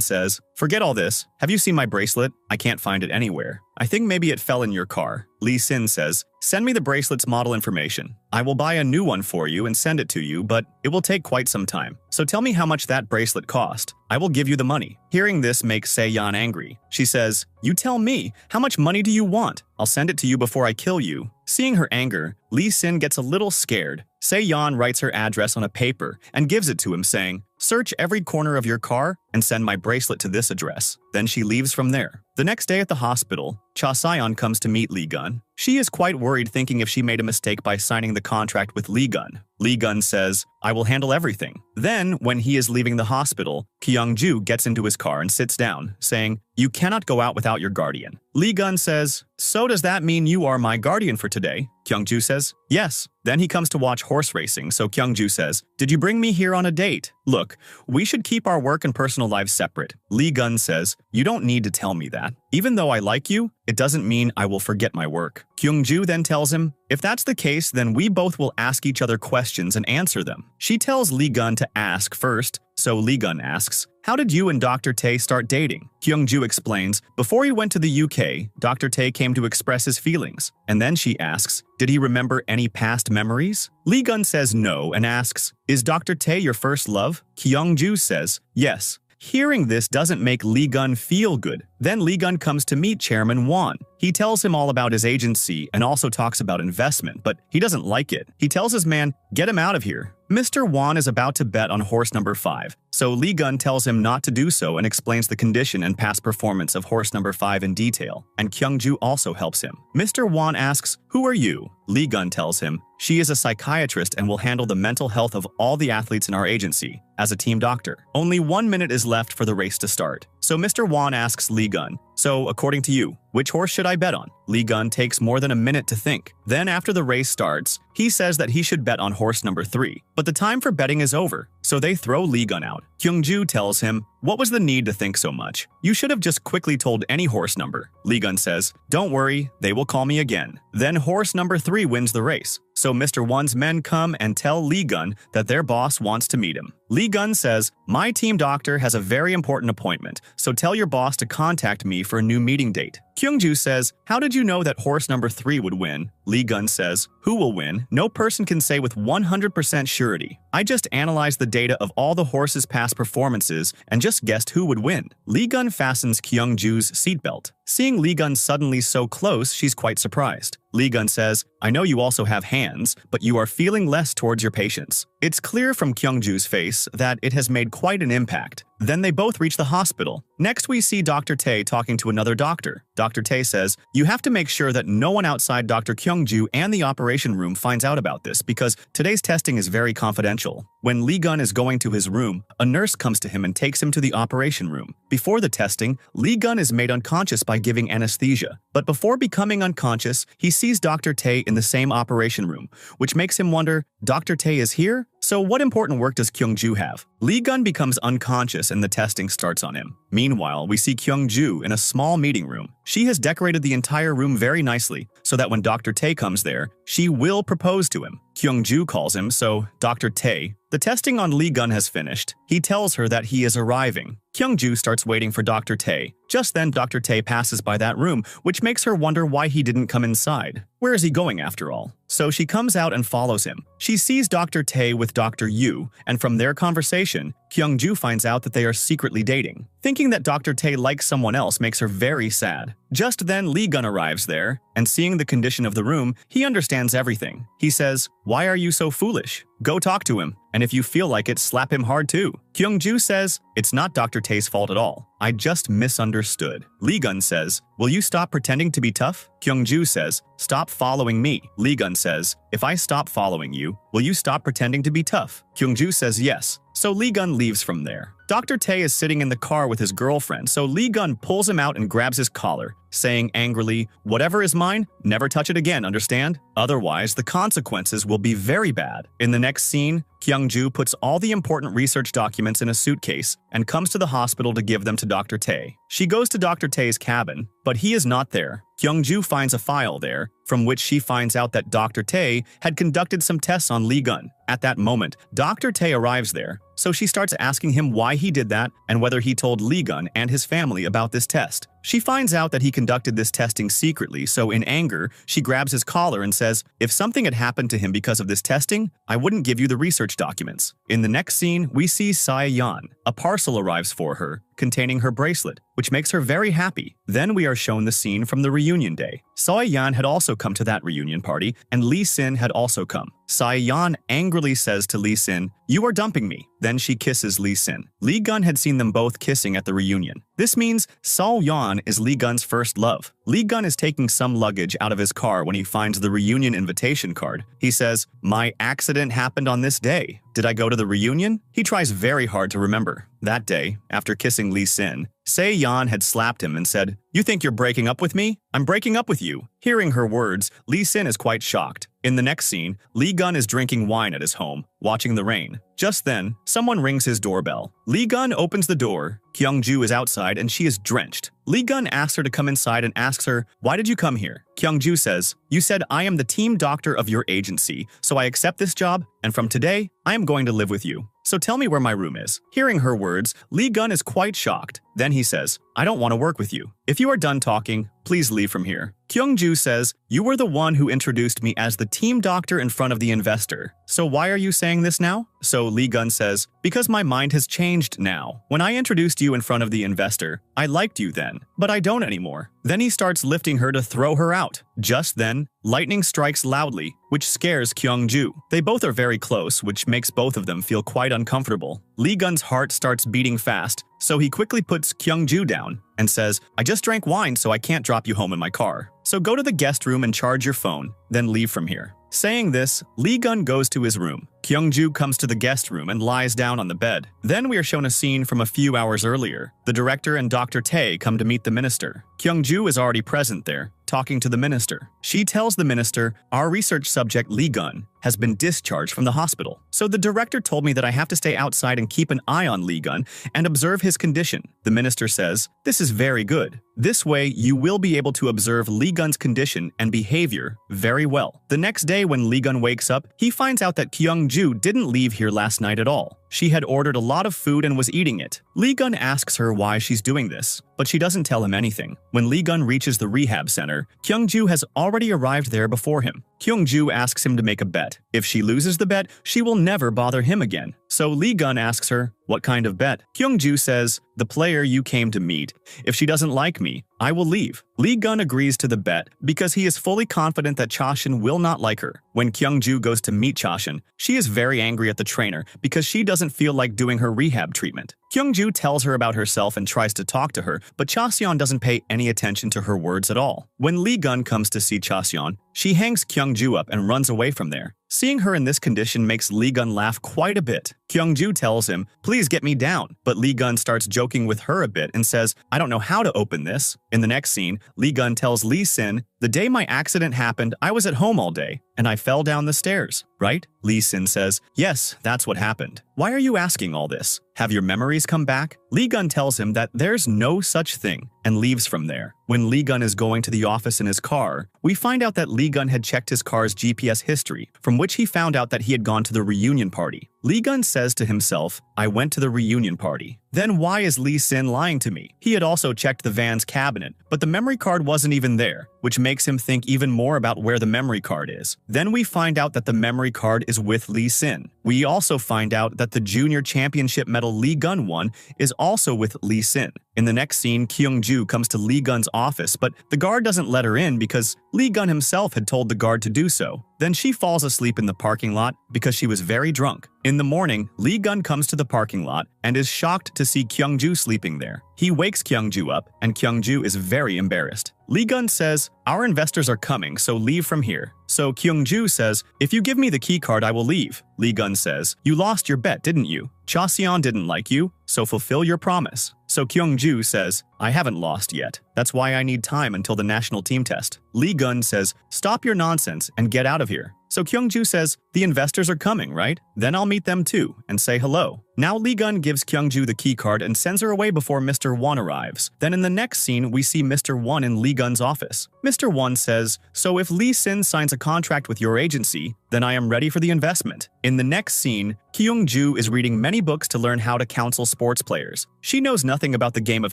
says, forget all this. Have you seen my bracelet? I can't find it anywhere. I think maybe it fell in your car. Lee Sin says, send me the bracelet's model information. I will buy a new one for you and send it to you, but it will take quite some time. So tell me how much that bracelet cost. I will give you the money. Hearing this makes Se-yeon angry. She says, you tell me, how much money do you want? I'll send it to you before I kill you. Seeing her anger, Lee Sin gets a little scared. Se-yeon writes her address on a paper and gives it to him saying, search every corner of your car and send my bracelet to this address. Then she leaves from there. The next day at the hospital, Cha Sion comes to meet Lee Gun. She is quite worried thinking if she made a mistake by signing the contract with Lee Gun. Lee Gun says, I will handle everything. Then, when he is leaving the hospital, Kyung-ju gets into his car and sits down, saying, you cannot go out without your guardian. Lee Gun says, so does that mean you are my guardian for today? Kyung-ju says, yes. Then he comes to watch horse racing, so Kyung-ju says, did you bring me here on a date? Look, we should keep our work and personal lives separate. Lee Gun says, you don't need to tell me that. Even though I like you, it doesn't mean I will forget my work. Kyung-ju then tells him, if that's the case, then we both will ask each other questions and answer them. She tells Lee Gun to ask first, so Lee Gun asks, how did you and Dr. Tae start dating? Kyung-ju explains, before he went to the UK, Dr. Tae came to express his feelings. And then she asks, did he remember any past memories? Lee Gun says no and asks, is Dr. Tae your first love? Kyung-ju says, yes. Hearing this doesn't make Lee Gun feel good. Then Lee Gun comes to meet Chairman Won. He tells him all about his agency and also talks about investment, but he doesn't like it. He tells his man, get him out of here. Mr. Won is about to bet on horse number 5, so Lee Gun tells him not to do so and explains the condition and past performance of horse number 5 in detail, and Kyung-ju also helps him. Mr. Won asks, who are you? Lee Gun tells him, she is a psychiatrist and will handle the mental health of all the athletes in our agency, as a team doctor. Only 1 minute is left for the race to start. So Mr. Won asks Lee Gun, so according to you, which horse should I bet on? Lee Gun takes more than a minute to think. Then after the race starts, he says that he should bet on horse number 3. But the time for betting is over, so they throw Lee Gun out. Kyung-ju tells him, what was the need to think so much? You should have just quickly told any horse number. Lee Gun says, don't worry, they will call me again. Then horse number 3 wins the race. So Mr. Won's men come and tell Lee Gun that their boss wants to meet him. Lee Gun says, my team doctor has a very important appointment, so tell your boss to contact me for a new meeting date. Kyung-ju says, how did you know that horse number 3 would win? Lee Gun says, who will win? No person can say with 100% surety. I just analyzed the data of all the horses' past performances and just guessed who would win. Lee Gun fastens Kyung-ju's seatbelt. Seeing Lee Gun suddenly so close, she's quite surprised. Lee Gun says, I know you also have hands, but you are feeling less towards your patients. It's clear from Kyung-ju's face that it has made quite an impact. Then they both reach the hospital. Next, we see Dr. Tae talking to another doctor. Dr. Tae says, you have to make sure that no one outside Dr. Kyung-ju and the operation room finds out about this because today's testing is very confidential. When Lee Gun is going to his room, a nurse comes to him and takes him to the operation room. Before the testing, Lee Gun is made unconscious by giving anesthesia. But before becoming unconscious, he sees Dr. Tae in the same operation room, which makes him wonder, Dr. Tae is here? So what important work does Kyung-ju have? Lee Gun becomes unconscious and the testing starts on him. Meanwhile, we see Kyung-ju in a small meeting room. She has decorated the entire room very nicely so that when Dr. Tae comes there, she will propose to him. Kyung-ju calls him, so Dr. Tae. The testing on Lee Gun has finished. He tells her that he is arriving. Kyung-ju starts waiting for Dr. Tae. Just then, Dr. Tae passes by that room, which makes her wonder why he didn't come inside. Where is he going after all? So she comes out and follows him. She sees Dr. Tae with Dr. Yu, and from their conversation, Kyung-ju finds out that they are secretly dating. Thinking that Dr. Tae likes someone else makes her very sad. Just then, Lee-gun arrives there, and seeing the condition of the room, he understands everything. He says, "Why are you so foolish? Go talk to him, and if you feel like it, slap him hard too." Kyung-ju says, "It's not Dr. Tae's fault at all. I just misunderstood." Lee-gun says, "Will you stop pretending to be tough?" Kyung-ju says, "Stop following me." Lee-gun says, "If I stop following you, will you stop pretending to be tough?" Kyung-ju says yes. So Lee-gun leaves from there. Dr. Tae is sitting in the car with his girlfriend, so Lee-gun pulls him out and grabs his collar, saying angrily, "Whatever is mine, never touch it again, understand? Otherwise, the consequences will be very bad." In the next scene, Kyung-ju puts all the important research documents in a suitcase and comes to the hospital to give them to Dr. Tae. She goes to Dr. Tae's cabin, but he is not there. Kyung-ju finds a file there, from which she finds out that Dr. Tae had conducted some tests on Lee-gun. At that moment, Dr. Tae arrives there, so she starts asking him why he did that and whether he told Lee-gun and his family about this test. She finds out that he conducted this testing secretly, so in anger, she grabs his collar and says, "If something had happened to him because of this testing, I wouldn't give you the research documents." In the next scene, we see Sae-yeon. A parcel arrives for her, containing her bracelet, which makes her very happy. Then we are shown the scene from the reunion day. Sae-yeon had also come to that reunion party, and Lee Sin had also come. Sae-yeon angrily says to Lee Sin, "You are dumping me." Then she kisses Lee Sin. Lee-gun had seen them both kissing at the reunion. This means Sae-yeon is Lee-gun's first love. Lee-gun is taking some luggage out of his car when he finds the reunion invitation card. He says, "My accident happened on this day. Did I go to the reunion?" He tries very hard to remember. That day, after kissing Lee Sin, Sae-yeon had slapped him and said, "You think you're breaking up with me? I'm breaking up with you." Hearing her words, Lee Sin is quite shocked. In the next scene, Lee-gun is drinking wine at his home, watching the rain. Just then, someone rings his doorbell. Lee-gun opens the door. Kyung-ju is outside and she is drenched. Lee-gun asks her to come inside and asks her, "Why did you come here?" Kyung-ju says, "You said I am the team doctor of your agency, so I accept this job, and from today, I am going to live with you. So tell me where my room is." Hearing her words, Lee-gun is quite shocked. Then he says, "I don't want to work with you. If you are done talking, please leave from here." Kyung-ju says, "You were the one who introduced me as the team doctor in front of the investor. So why are you saying this now?" So Lee-gun says, "Because my mind has changed now. When I introduced you in front of the investor, I liked you then, but I don't anymore." Then he starts lifting her to throw her out. Just then, lightning strikes loudly, which scares Kyung-ju. They both are very close, which makes both of them feel quite uncomfortable. Lee-gun's heart starts beating fast, so he quickly puts Kyung-ju down and says, "I just drank wine, so I can't drop you home in my car. So go to the guest room and charge your phone, then leave from here." Saying this, Lee-gun goes to his room. Kyung-ju comes to the guest room and lies down on the bed. Then we are shown a scene from a few hours earlier. The director and Dr. Tae come to meet the minister. Kyung-ju is already present there, talking to the minister. She tells the minister, "Our research subject Lee-gun has been discharged from the hospital. So the director told me that I have to stay outside and keep an eye on Lee-gun and observe his condition." The minister says, "This is very good. This way, you will be able to observe Lee-gun's condition and behavior very well." The next day when Lee-gun wakes up, he finds out that Kyung-ju didn't leave here last night at all. She had ordered a lot of food and was eating it. Lee-gun asks her why she's doing this, but she doesn't tell him anything. When Lee-gun reaches the rehab center, Kyung-ju has already arrived there before him. Kyung-ju asks him to make a bet. If she loses the bet, she will never bother him again. So Lee-gun asks her, "What kind of bet?" Kyung-ju says, "The player you came to meet. If she doesn't like me, I will leave." Lee-gun agrees to the bet because he is fully confident that Cha-shin will not like her. When Kyung-ju goes to meet Cha-shin, she is very angry at the trainer because she doesn't feel like doing her rehab treatment. Kyung-ju tells her about herself and tries to talk to her, but Cha-seon doesn't pay any attention to her words at all. When Lee-gun comes to see Cha-seon, she hangs Kyung-ju up and runs away from there. Seeing her in this condition makes Lee-gun laugh quite a bit. Kyung-ju tells him, "Please get me down," but Lee-gun starts joking with her a bit and says, "I don't know how to open this." In the next scene, Lee-gun tells Lee Sin, "The day my accident happened, I was at home all day, and I fell down the stairs, right?" Lee Sin says, "Yes, that's what happened." "Why are you asking all this? Have your memories come back?" Lee-gun tells him that there's no such thing and leaves from there. When Lee-gun is going to the office in his car, we find out that Lee-gun had checked his car's GPS history, from which he found out that he had gone to the reunion party. Lee-gun says to himself, "I went to the reunion party. Then why is Lee Sin lying to me? He had also checked the van's cabinet, but the memory card wasn't even there, which makes him think even more about where the memory card is. Then we find out that the memory card is with Lee Sin. We also find out that the junior championship medal Lee Gun won is also with Lee Sin. In the next scene, Kyung-ju comes to Lee Gun's office, but the guard doesn't let her in because Lee Gun himself had told the guard to do so. Then she falls asleep in the parking lot because she was very drunk. In the morning, Lee Gun comes to the parking lot and is shocked to see Kyung-ju sleeping there. He wakes Kyung-ju up, and Kyung-ju is very embarrassed. Lee Gun says, "Our investors are coming, so leave from here." So Kyung-ju says, "If you give me the key card, I will leave." Lee Gun says, "You lost your bet, didn't you? Cha Seon didn't like you, so fulfill your promise." So Kyung-ju says, "I haven't lost yet. That's why I need time until the national team test." Lee Gun says, "Stop your nonsense and get out of here." So Kyung-ju says, "The investors are coming, right? Then I'll meet them too and say hello." Now Lee Gun gives Kyung-ju the key card and sends her away before Mr. Won arrives. Then in the next scene, we see Mr. Won in Lee Gun's office. Mr. Won says, "So if Lee Sin signs a contract with your agency, then I am ready for the investment." In the next scene, Kyung-ju is reading many books to learn how to counsel sports players. She knows nothing about the game of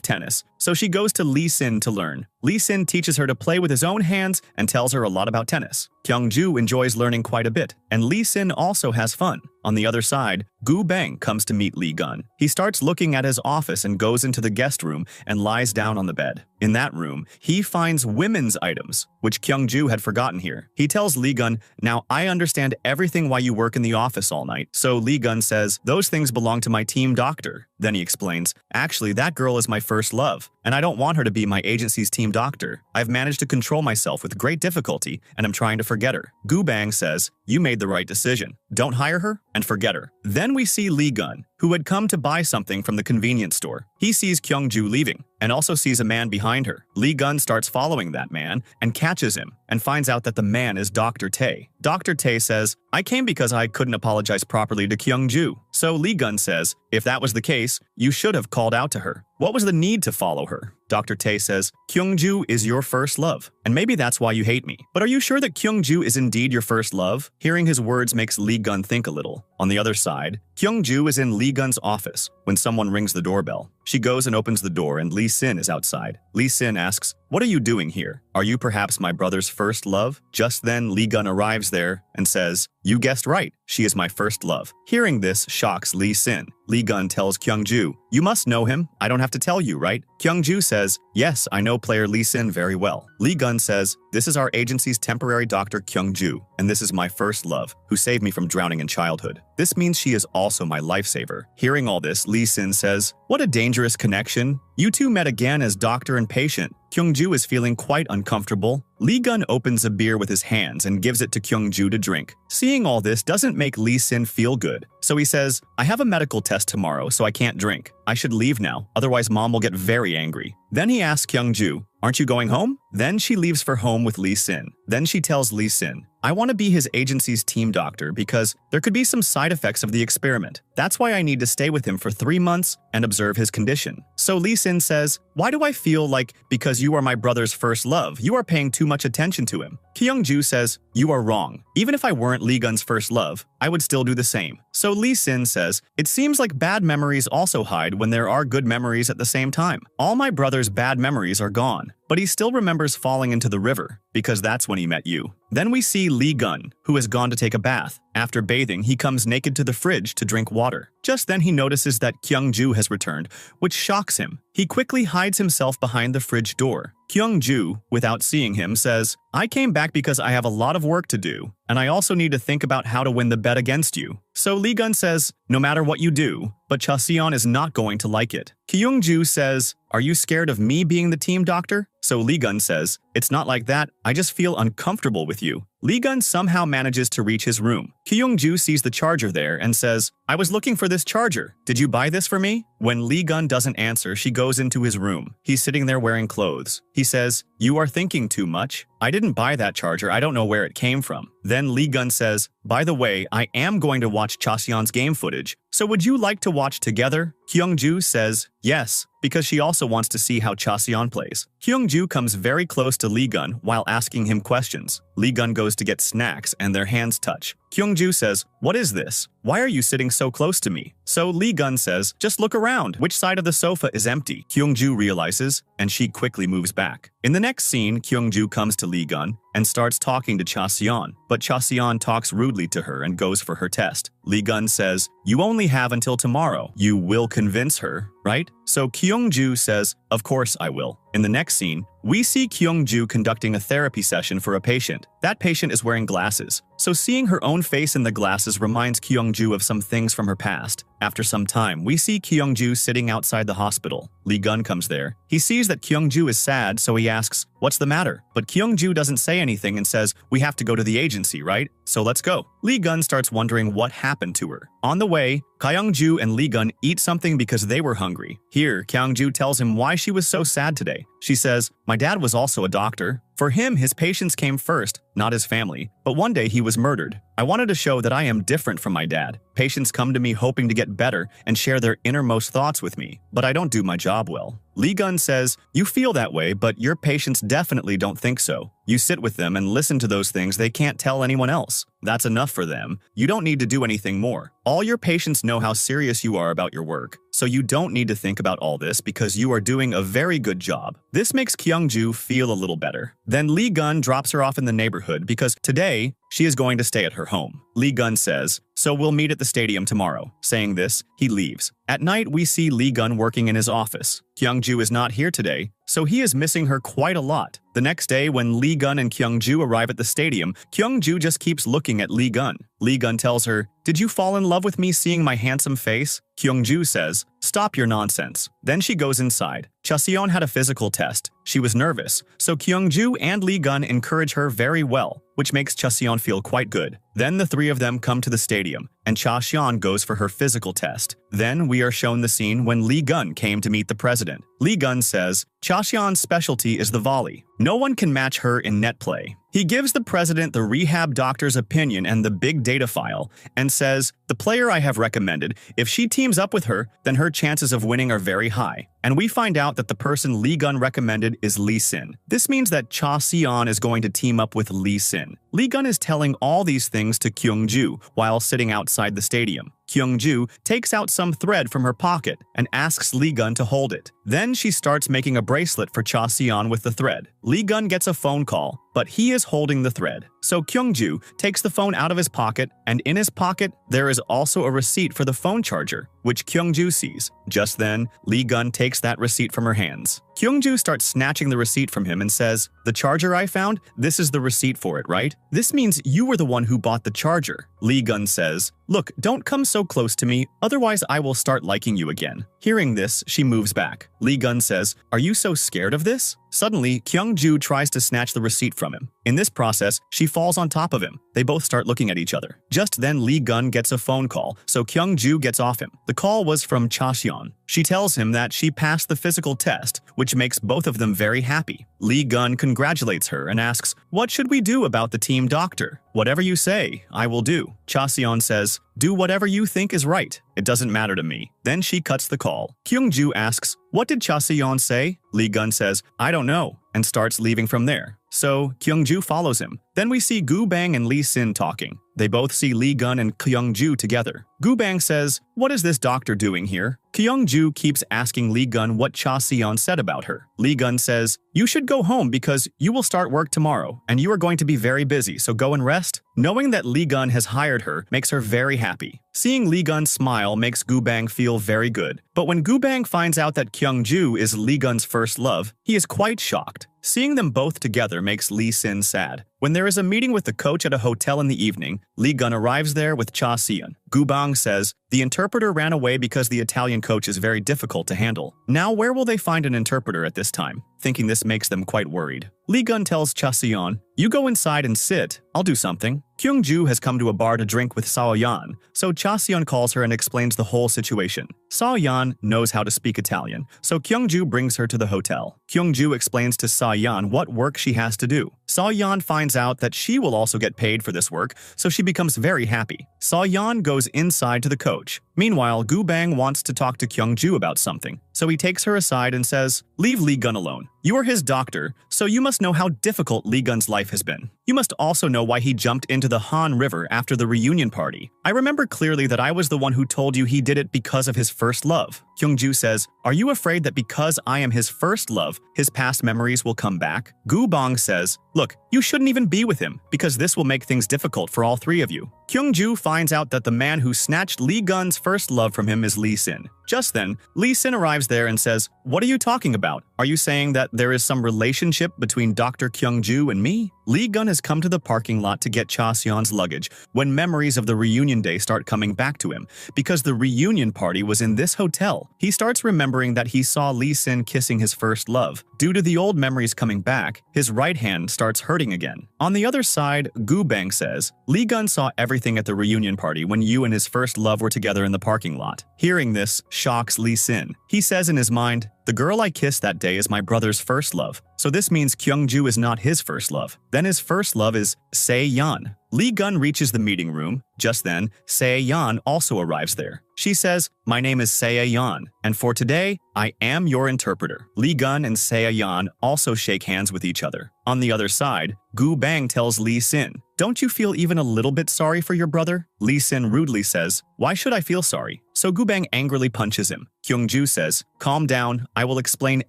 tennis, so she goes to Lee Sin to learn. Lee Sin teaches her to play with his own hands and tells her a lot about tennis. Kyung-ju enjoys learning quite a bit, and Lee Sin also has fun. On the other side, Gu Bang comes to meet Lee Gun. He starts looking at his office and goes into the guest room and lies down on the bed. In that room, he finds women's items, which Kyung-ju had forgotten here. He tells Lee Gun, "Now I understand everything why you work in the office all night." So Lee Gun says, "Those things belong to my team doctor." Then he explains, "Actually, that girl is my first love, and I don't want her to be my agency's team doctor. I've managed to control myself with great difficulty, and I'm trying to forget her." Gu Bang says, "You made the right decision. Don't hire her and forget her." Then we see Lee Gun, who had come to buy something from the convenience store. He sees Kyung-ju leaving and also sees a man behind her. Lee Gun starts following that man and catches him and finds out that the man is Dr. Tae. Dr. Tae says, "I came because I couldn't apologize properly to Kyung-ju." So Lee Gun says, "If that was the case, you should have called out to her. What was the need to follow her?" Dr. Tae says, "Kyung-ju is your first love, and maybe that's why you hate me. But are you sure that Kyung-ju is indeed your first love?" Hearing his words makes Lee Gun think a little. On the other side, Kyung-ju is in Lee Gun's office when someone rings the doorbell. She goes and opens the door, and Lee Sin is outside. Lee Sin asks, "What are you doing here? Are you perhaps my brother's first love?" Just then, Lee Gun arrives there and says, "You guessed right. She is my first love." Hearing this shocks Lee Sin. Lee Gun tells Kyung-ju, "You must know him. I don't have to tell you, right?" Kyung-ju says, "Yes, I know player Lee Sin very well." Lee Gun says, "This is our agency's temporary doctor Kyung-ju, and this is my first love, who saved me from drowning in childhood. This means she is also my lifesaver." Hearing all this, Lee Sin says, "What a dangerous connection. You two met again as doctor and patient." Kyung-ju is feeling quite uncomfortable. Lee Gun opens a beer with his hands and gives it to Kyung-ju to drink. Seeing all this doesn't make Lee Sin feel good, so he says, "I have a medical test tomorrow, so I can't drink. I should leave now, otherwise mom will get very angry." Then he asks Kyung-ju, "Aren't you going home?" Then she leaves for home with Lee Sin. Then she tells Lee Sin, "I want to be his agency's team doctor because there could be some side effects of the experiment. That's why I need to stay with him for 3 months and observe his condition." So Lee Sin says, "Why do I feel like because you are my brother's first love, you are paying too much attention to him?" Kyung-ju says, "You are wrong. Even if I weren't Lee Gun's first love, I would still do the same." So Lee Sin says, "It seems like bad memories also hide when there are good memories at the same time. All my brother's bad memories are gone, but he still remembers falling into the river, because that's when he met you." Then we see Lee Gun, who has gone to take a bath. After bathing, he comes naked to the fridge to drink water. Just then he notices that Kyung-ju has returned, which shocks him. He quickly hides himself behind the fridge door. Kyung-ju, without seeing him, says, "I came back because I have a lot of work to do, and I also need to think about how to win the bet against you." So Lee Gun says, "No matter what you do, but Cha Seon is not going to like it." Kyung-ju says, "Are you scared of me being the team doctor?" So Lee Gun says, "It's not like that, I just feel uncomfortable with you." Lee Gun somehow manages to reach his room. Kyung-ju sees the charger there and says, "I was looking for this charger. Did you buy this for me?" When Lee Gun doesn't answer, she goes into his room. He's sitting there wearing clothes. He says, "You are thinking too much. I didn't buy that charger, I don't know where it came from." Then Lee Gun says, "By the way, I am going to watch Cha Seon's game footage, so would you like to watch together?" Kyung-ju says, "Yes," because she also wants to see how Cha Seon plays. Kyung-ju comes very close to Lee Gun while asking him questions. Lee Gun goes to get snacks and their hands touch. Kyungju says, "What is this? Why are you sitting so close to me?" So Lee Gun says, "Just look around. Which side of the sofa is empty?" Kyungju realizes, and she quickly moves back. In the next scene, Kyungju comes to Lee Gun and starts talking to Cha Seon, but Cha Seon talks rudely to her and goes for her test. Lee Gun says, "You only have until tomorrow. You will convince her, right?" So Kyungju says, "Of course I will." In the next scene, we see Kyungju conducting a therapy session for a patient. That patient is wearing glasses, so seeing her own face in the glasses reminds Kyungju of some things from her past. After some time, we see Kyungju sitting outside the hospital. Lee Gun comes there. He sees that Kyungju is sad, so he asks, "What's the matter?" But Kyungju doesn't say anything and says, "We have to go to the agency, right? So let's go." Lee Gun starts wondering what happened to her. On the way, Kyungju and Lee Gun eat something because they were hungry. Here, Kyungju tells him why she was so sad today. She says, "My dad was also a doctor. For him, his patients came first, not his family. But one day he was murdered. I wanted to show that I am different from my dad. Patients come to me hoping to get better and share their innermost thoughts with me, but I don't do my job well." Lee Gun says, "You feel that way, but your patients definitely don't think so. You sit with them and listen to those things they can't tell anyone else. That's enough for them. You don't need to do anything more. All your patients know how serious you are about your work, so you don't need to think about all this because you are doing a very good job." This makes Kyungju feel a little better. Then Lee Gun drops her off in the neighborhood because today she is going to stay at her home. Lee Gun says, "So we'll meet at the stadium tomorrow." Saying this, he leaves. At night, we see Lee Gun working in his office. Kyungju is not here today, so he is missing her quite a lot. The next day, when Lee Gun and Kyungju arrive at the stadium, Kyungju just keeps looking at Lee Gun. Lee Gun tells her, "Did you fall in love with me seeing my handsome face?" Kyungju says, "Stop your nonsense." Then she goes inside. Cha Seon had a physical test. She was nervous, so Kyungju and Lee Gun encourage her very well, which makes Cha Seon feel quite good. Then the three of them come to the stadium, and Cha Seon goes for her physical test. Then we are shown the scene when Lee Gun came to meet the president. Lee Gun says, Cha Seon's specialty is the volley. No one can match her in net play. He gives the president the rehab doctor's opinion and the big data file, and says, "The player I have recommended, if she teams up with her, then her chances of winning are very high." And we find out that the person Lee Gun recommended is Lee Sin. This means that Cha Seon is going to team up with Lee Sin. Lee Gun is telling all these things to Kyungju while sitting outside the stadium. Kyungju takes out some thread from her pocket and asks Lee Gun to hold it. Then she starts making a bracelet for Cha Seon with the thread. Lee Gun gets a phone call, but he is holding the thread. So Kyungju takes the phone out of his pocket, and in his pocket, there is also a receipt for the phone charger, which Kyungju sees. Just then, Lee Gun takes that receipt from her hands. Kyungju starts snatching the receipt from him and says, "The charger I found? This is the receipt for it, right? This means you were the one who bought the charger." Lee Gun says, "Look, don't come so close to me, otherwise I will start liking you again." Hearing this, she moves back. Lee Gun says, "Are you so scared of this?" Suddenly, Kyungju tries to snatch the receipt from him. In this process, she falls on top of him. They both start looking at each other. Just then, Lee Gun gets a phone call, so Kyungju gets off him. The call was from Cha Seon. She tells him that she passed the physical test, which makes both of them very happy. Lee Gun congratulates her and asks, "What should we do about the team doctor?" "Whatever you say, I will do." Cha Seon says, "Do whatever you think is right. It doesn't matter to me." Then she cuts the call. Kyungju asks, "What did Cha Seon say?" Lee Gun says, "I don't know," and starts leaving from there. So Kyungju follows him. Then we see Gu Bang and Lee Sin talking. They both see Lee Gun and Kyungju together. Gu Bang says, "What is this doctor doing here?" Kyungju keeps asking Lee Gun what Cha Seon said about her. Lee Gun says, "You should go home because you will start work tomorrow, and you are going to be very busy, so go and rest." Knowing that Lee Gun has hired her makes her very happy. Seeing Lee Gun smile makes Gu Bang feel very good. But when Gu Bang finds out that Kyungju is Lee Gun's first love, he is quite shocked. Seeing them both together makes Lee Sin sad. When there is a meeting with the coach at a hotel in the evening, Lee Gun arrives there with Cha Seon. Gu Bang says, "The interpreter ran away because the Italian coach is very difficult to handle. Now where will they find an interpreter at this time?" Thinking this makes them quite worried. Lee Gun tells Cha Seon, "You go inside and sit. I'll do something." Kyungju has come to a bar to drink with Sao Yan, so Cha Seon calls her and explains the whole situation. Sao Yan knows how to speak Italian, so Kyungju brings her to the hotel. Kyungju explains to Sao Yan what work she has to do. Sao Yan finds out that she will also get paid for this work, so she becomes very happy. Sao Yan goes inside to the coach. Meanwhile, Gu Bang wants to talk to Kyungju about something, so he takes her aside and says, "Leave Lee Gun alone. You are his doctor, so you must know how difficult Lee Gun's life has been. You must also know why he jumped into the Han River after the reunion party. I remember clearly that I was the one who told you he did it because of his first love. Kyung-ju says, are you afraid that because I am his first love, his past memories will come back? Gu Bong says, look, you shouldn't even be with him, because this will make things difficult for all three of you. Kyung-ju finds out that the man who snatched Lee Gun's first love from him is Lee Sin. Just then, Lee Sin arrives there and says, what are you talking about? Are you saying that there is some relationship between Dr. Kyung-ju and me? Lee Gun has come to the parking lot to get Cha Seon's luggage when memories of the reunion day start coming back to him, because the reunion party was in this hotel. He starts remembering that he saw Lee Sin kissing his first love. Due to the old memories coming back, his right hand starts hurting again. On the other side, Gu Bang says, Lee Gun saw everything at the reunion party when you and his first love were together in the parking lot. Hearing this shocks Lee Sin. He says in his mind, the girl I kissed that day is my brother's first love, so this means Kyung-ju is not his first love. Then his first love is Se-yeon. Lee Gun reaches the meeting room. Just then, Se-yeon also arrives there. She says, my name is Se-yeon, and for today, I am your interpreter. Lee Gun and Se-yeon also shake hands with each other. On the other side, Gu Bang tells Lee Sin, don't you feel even a little bit sorry for your brother? Lee Sin rudely says, why should I feel sorry? So Gu Bang angrily punches him. Kyung-ju says, calm down, I will explain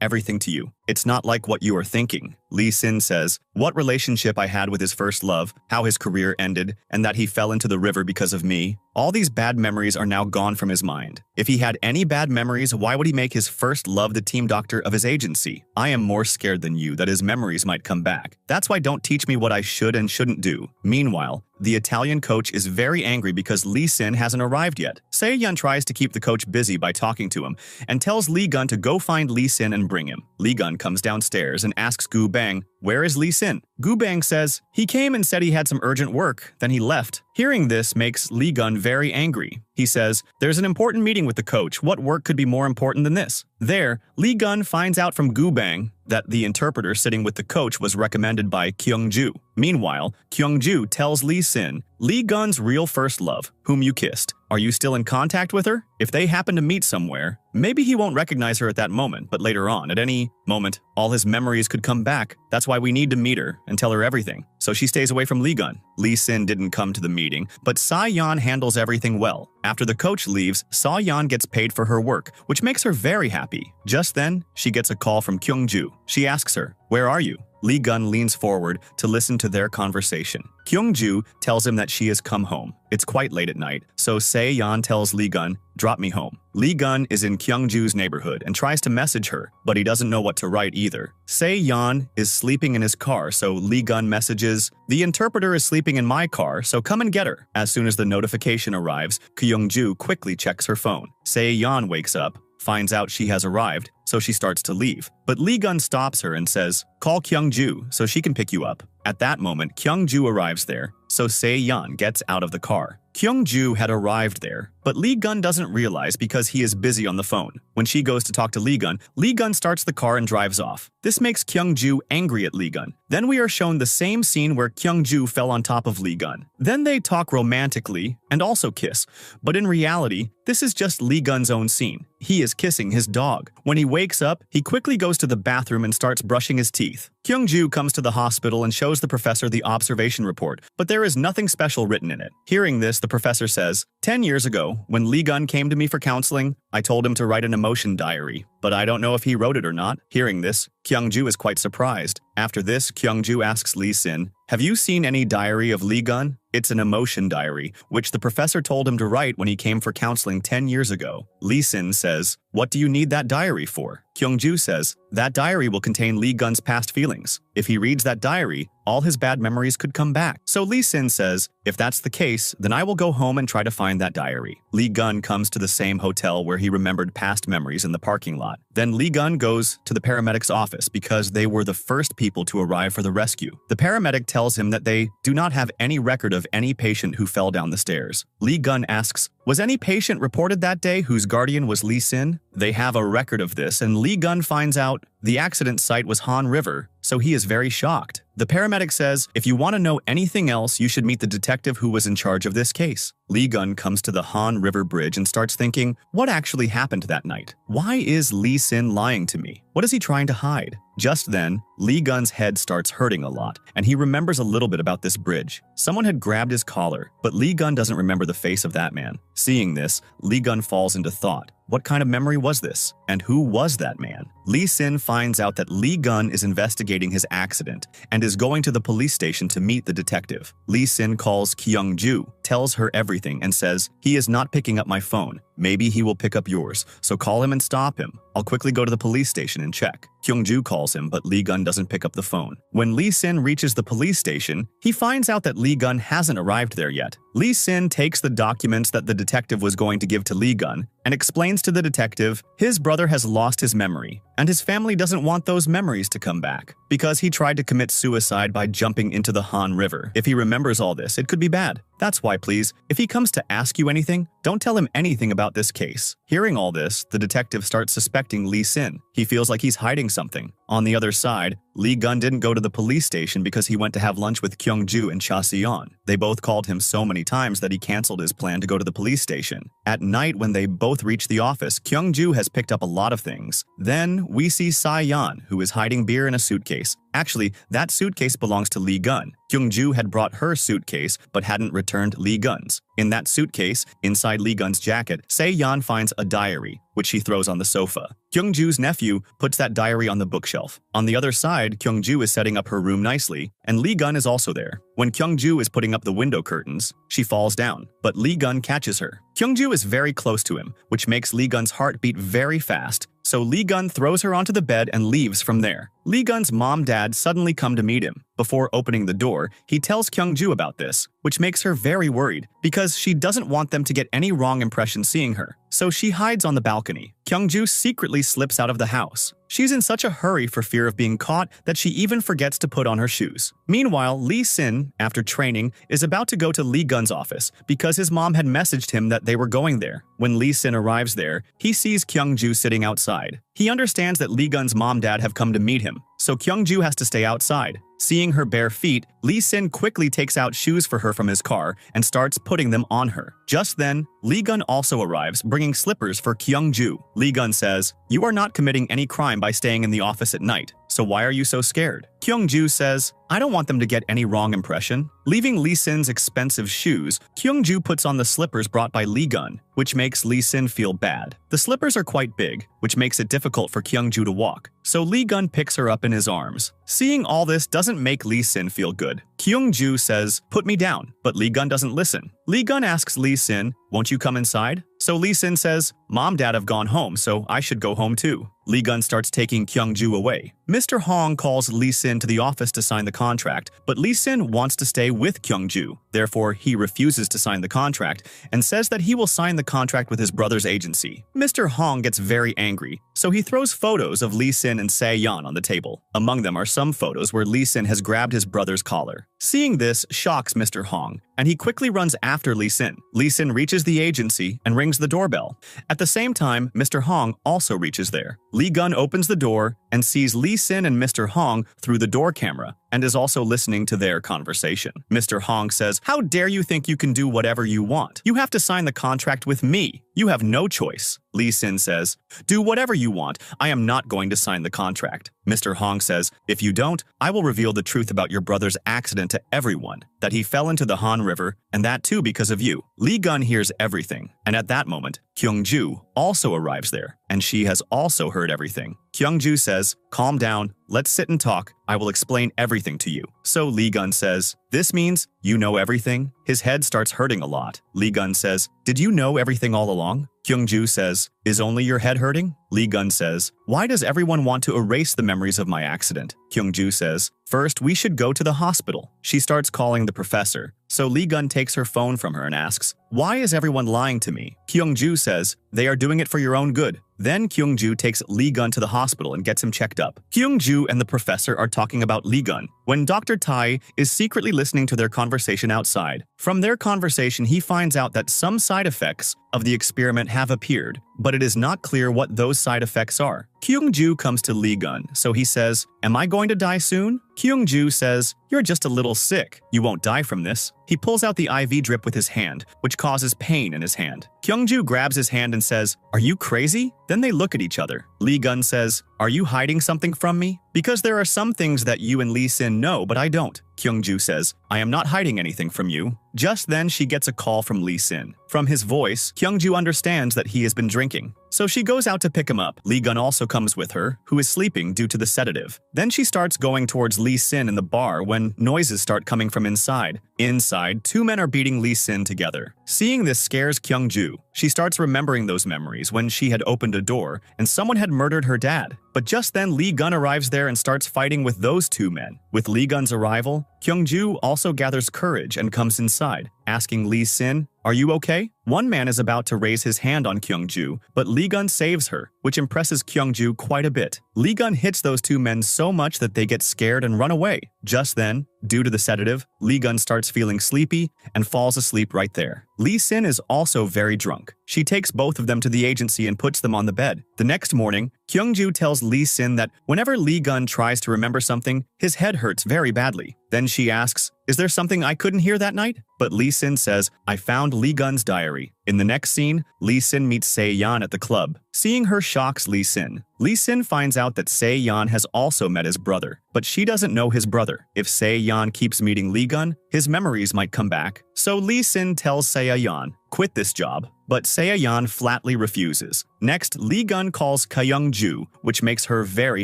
everything to you. It's not like what you are thinking. Lee Sin says, what relationship I had with his first love, how his career ended, and that he fell into the river because of me. All these bad memories are now gone from his mind. If he had any bad memories, why would he make his first love the team doctor of his agency? I am more scared than you that his memories might come back. That's why don't teach me what I should and shouldn't do. Meanwhile, the Italian coach is very angry because Lee Sin hasn't arrived yet. Se-yeon tries to keep the coach busy by talking to him and tells Lee Gun to go find Lee Sin and bring him. Lee Gun comes downstairs and asks Gu Bang, where is Lee Sin? Gu Bang says, he came and said he had some urgent work, then he left. Hearing this makes Lee Gun very angry. He says, there's an important meeting with the coach. What work could be more important than this? There, Lee Gun finds out from Gu Bang that the interpreter sitting with the coach was recommended by Kyung-ju. Meanwhile, Kyung-ju tells Lee Sin, Lee Gun's real first love, whom you kissed. Are you still in contact with her? If they happen to meet somewhere, maybe he won't recognize her at that moment, but later on, at any moment, all his memories could come back. That's why we need to meet her and tell her everything. So she stays away from Lee Gun. Lee Sin didn't come to the meeting, but Se-yeon handles everything well. After the coach leaves, Se-yeon gets paid for her work, which makes her very happy. Just then, she gets a call from Kyung-ju. She asks her, where are you? Lee Gun leans forward to listen to their conversation. Kyung-ju tells him that she has come home. It's quite late at night, so Se-yeon tells Lee Gun, drop me home. Lee Gun is in Kyung-ju's neighborhood and tries to message her, but he doesn't know what to write either. Se-yeon is sleeping in his car, so Lee Gun messages, the interpreter is sleeping in my car, so come and get her. As soon as the notification arrives, Kyung-ju quickly checks her phone. Se-yeon wakes up, finds out she has arrived, so she starts to leave. But Lee Gun stops her and says, call Kyung-ju so she can pick you up. At that moment, Kyung-ju arrives there, so Se-yeon gets out of the car. Kyung-ju had arrived there, but Lee Gun doesn't realize because he is busy on the phone. When she goes to talk to Lee Gun starts the car and drives off. This makes Kyung-ju angry at Lee Gun. Then we are shown the same scene where Kyung-ju fell on top of Lee Gun. Then they talk romantically and also kiss, but in reality, this is just Lee Gun's own scene. He is kissing his dog. When he wakes up, he quickly goes to the bathroom and starts brushing his teeth. Kyung-ju comes to the hospital and shows the professor the observation report, but there is nothing special written in it. Hearing this, the professor says, 10 years ago, when Lee Gun came to me for counseling, I told him to write an emotion diary, but I don't know if he wrote it or not. Hearing this, Kyung-ju is quite surprised. After this, Kyung-ju asks Lee Sin, have you seen any diary of Lee Gun? It's an emotion diary, which the professor told him to write when he came for counseling 10 years ago. Lee Sin says, what do you need that diary for? Kyung-ju says, that diary will contain Lee Gun's past feelings. If he reads that diary, all his bad memories could come back. So Lee Sin says, if that's the case, then I will go home and try to find that diary. Lee Gun comes to the same hotel where he remembered past memories in the parking lot. Then Lee Gun goes to the paramedic's office because they were the first people to arrive for the rescue. The paramedic tells him that they do not have any record of any patient who fell down the stairs. Lee Gun asks, was any patient reported that day whose guardian was Lee Sin? They have a record of this, and Lee Gun finds out the accident site was Han River, so he is very shocked. The paramedic says, if you want to know anything else, you should meet the detective who was in charge of this case. Lee Gun comes to the Han River Bridge and starts thinking, what actually happened that night? Why is Lee Sin lying to me? What is he trying to hide? Just then, Lee Gun's head starts hurting a lot, and he remembers a little bit about this bridge. Someone had grabbed his collar, but Lee Gun doesn't remember the face of that man. Seeing this, Lee Gun falls into thought. What kind of memory was this? And who was that man? Lee Sin finds out that Lee Gun is investigating his accident and is going to the police station to meet the detective. Lee Sin calls Kyung-ju, tells her everything, and says, he is not picking up my phone. Maybe he will pick up yours, so call him and stop him. I'll quickly go to the police station and check. Kyung-ju calls him, but Lee Gun doesn't pick up the phone. When Lee Sin reaches the police station, he finds out that Lee Gun hasn't arrived there yet. Lee Sin takes the documents that the detective was going to give to Lee Gun and explains to the detective his brother has lost his memory, and his family doesn't want those memories to come back because he tried to commit suicide by jumping into the Han River. If he remembers all this, it could be bad. That's why, please, if he comes to ask you anything, don't tell him anything about this case. Hearing all this, the detective starts suspecting Lee Sin. He feels like he's hiding something. On the other side, Lee Gun didn't go to the police station because he went to have lunch with Kyung-ju and Cha Si-yeon. They both called him so many times that he canceled his plan to go to the police station. At night, when they both reach the office, Kyung-ju has picked up a lot of things. Then, we see Sa-yeon, who is hiding beer in a suitcase. Actually, that suitcase belongs to Lee Gun. Kyung-ju had brought her suitcase but hadn't returned Lee Gun's. In that suitcase, inside Lee Gun's jacket, Se-yeon finds a diary, which she throws on the sofa. Kyung-ju's nephew puts that diary on the bookshelf. On the other side, Kyung-ju is setting up her room nicely, and Lee Gun is also there. When Kyung-ju is putting up the window curtains, she falls down, but Lee Gun catches her. Kyung-ju is very close to him, which makes Lee Gun's heart beat very fast, so Lee Gun throws her onto the bed and leaves from there. Lee Gun's mom-dad suddenly come to meet him. Before opening the door, he tells Kyung-ju about this, which makes her very worried because she doesn't want them to get any wrong impression seeing her. So she hides on the balcony. Kyung-ju secretly slips out of the house. She's in such a hurry for fear of being caught that she even forgets to put on her shoes. Meanwhile, Lee Sin, after training, is about to go to Lee Gun's office because his mom had messaged him that they were going there. When Lee Sin arrives there, he sees Kyung-ju sitting outside. He understands that Lee Gun's mom-dad have come to meet him, so Kyung-ju has to stay outside. Seeing her bare feet, Lee Sin quickly takes out shoes for her from his car and starts putting them on her. Just then, Lee Gun also arrives, bringing slippers for Kyung-ju. Lee Gun says, "You are not committing any crime by staying in the office at night, so why are you so scared?" Kyung-ju says, "I don't want them to get any wrong impression." Leaving Lee Sin's expensive shoes, Kyung-ju puts on the slippers brought by Lee Gun, which makes Lee Sin feel bad. The slippers are quite big, which makes it difficult for Kyung-ju to walk, so Lee Gun picks her up in his arms. Seeing all this doesn't make Lee Sin feel good. Kyung-ju says, "Put me down," but Lee Gun doesn't listen. Lee Gun asks Lee Sin, "Won't you come inside?" So Lee Sin says, "Mom-Dad have gone home, so I should go home too." Lee Gun starts taking Kyung-ju away. Mr. Hong calls Lee Sin to the office to sign the contract, but Lee Sin wants to stay with Kyung-ju. Therefore, he refuses to sign the contract and says that he will sign the contract with his brother's agency. Mr. Hong gets very angry, so he throws photos of Lee Sin and Se-yeon on the table. Among them are some photos where Lee Sin has grabbed his brother's collar. Seeing this shocks Mr. Hong, and he quickly runs after Lee Sin. Lee Sin reaches the agency and rings the doorbell. At the same time, Mr. Hong also reaches there. Lee Gun opens the door and sees Lee Sin and Mr. Hong through the door camera and is also listening to their conversation. Mr. Hong says, "How dare you think you can do whatever you want? You have to sign the contract with me. You have no choice." Lee Sin says, "Do whatever you want. I am not going to sign the contract." Mr. Hong says, "If you don't, I will reveal the truth about your brother's accident to everyone, that he fell into the Han River, and that too because of you." Lee Gun hears everything, and at that moment, Kyung-ju also arrives there, and she has also heard everything. Kyung-ju says, "Calm down, let's sit and talk. I will explain everything to you." So Lee Gun says, "This means you know everything?" His head starts hurting a lot. Lee Gun says, "Did you know everything all along?" Kyung-ju says, "Is only your head hurting?" Lee Gun says, "Why does everyone want to erase the memories of my accident?" Kyung-ju says, "First, we should go to the hospital." She starts calling the professor, so Lee Gun takes her phone from her and asks, "Why is everyone lying to me?" Kyung-ju says, "They are doing it for your own good. Then Kyung-ju takes Lee Gun to the hospital and gets him checked up. Kyung-ju and the professor are talking about Lee Gun when Dr. Tai is secretly listening to their conversation outside. From their conversation, he finds out that some side effects of the experiment have appeared, but it is not clear what those side effects are. Kyung-ju comes to Lee Gun, so he says, "Am I going to die soon?" Kyung-ju says, "You're just a little sick. You won't die from this." He pulls out the IV drip with his hand, which causes pain in his hand. Kyung-ju grabs his hand and says, "Are you crazy?" Then they look at each other. Lee Gun says, "Are you hiding something from me? Because there are some things that you and Lee Sin know, but I don't." Kyung-ju says, "I am not hiding anything from you." Just then, she gets a call from Lee Sin. From his voice, Kyung-ju understands that he has been drinking. So she goes out to pick him up. Lee Gun also comes with her, who is sleeping due to the sedative. Then she starts going towards Lee Sin in the bar when noises start coming from inside. Inside, two men are beating Lee Sin together. Seeing this scares Kyung-ju. She starts remembering those memories when she had opened a door and someone had murdered her dad. But just then, Lee Gun arrives there and starts fighting with those two men. With Lee Gun's arrival, Kyung-ju also gathers courage and comes inside, asking Lee Sin, "Are you okay?" One man is about to raise his hand on Kyung-ju, but Lee Gun saves her, which impresses Kyung-ju quite a bit. Lee Gun hits those two men so much that they get scared and run away. Just then, due to the sedative, Lee Gun starts feeling sleepy and falls asleep right there. Lee Sin is also very drunk. She takes both of them to the agency and puts them on the bed. The next morning, Kyung-ju tells Lee Sin that whenever Lee Gun tries to remember something, his head hurts very badly. Then she asks, "Is there something I couldn't hear that night?" But Lee Sin says, "I found Lee Gun's diary." In the next scene, Lee Sin meets Se-yeon at the club. Seeing her shocks Lee Sin. Lee Sin finds out that Se-yeon has also met his brother, but she doesn't know his brother. If Se-yeon keeps meeting Lee Gun, his memories might come back. So Lee Sin tells Se-yeon, "Quit this job." But Se-yeon flatly refuses. Next, Lee Gun calls Kyung-ju, which makes her very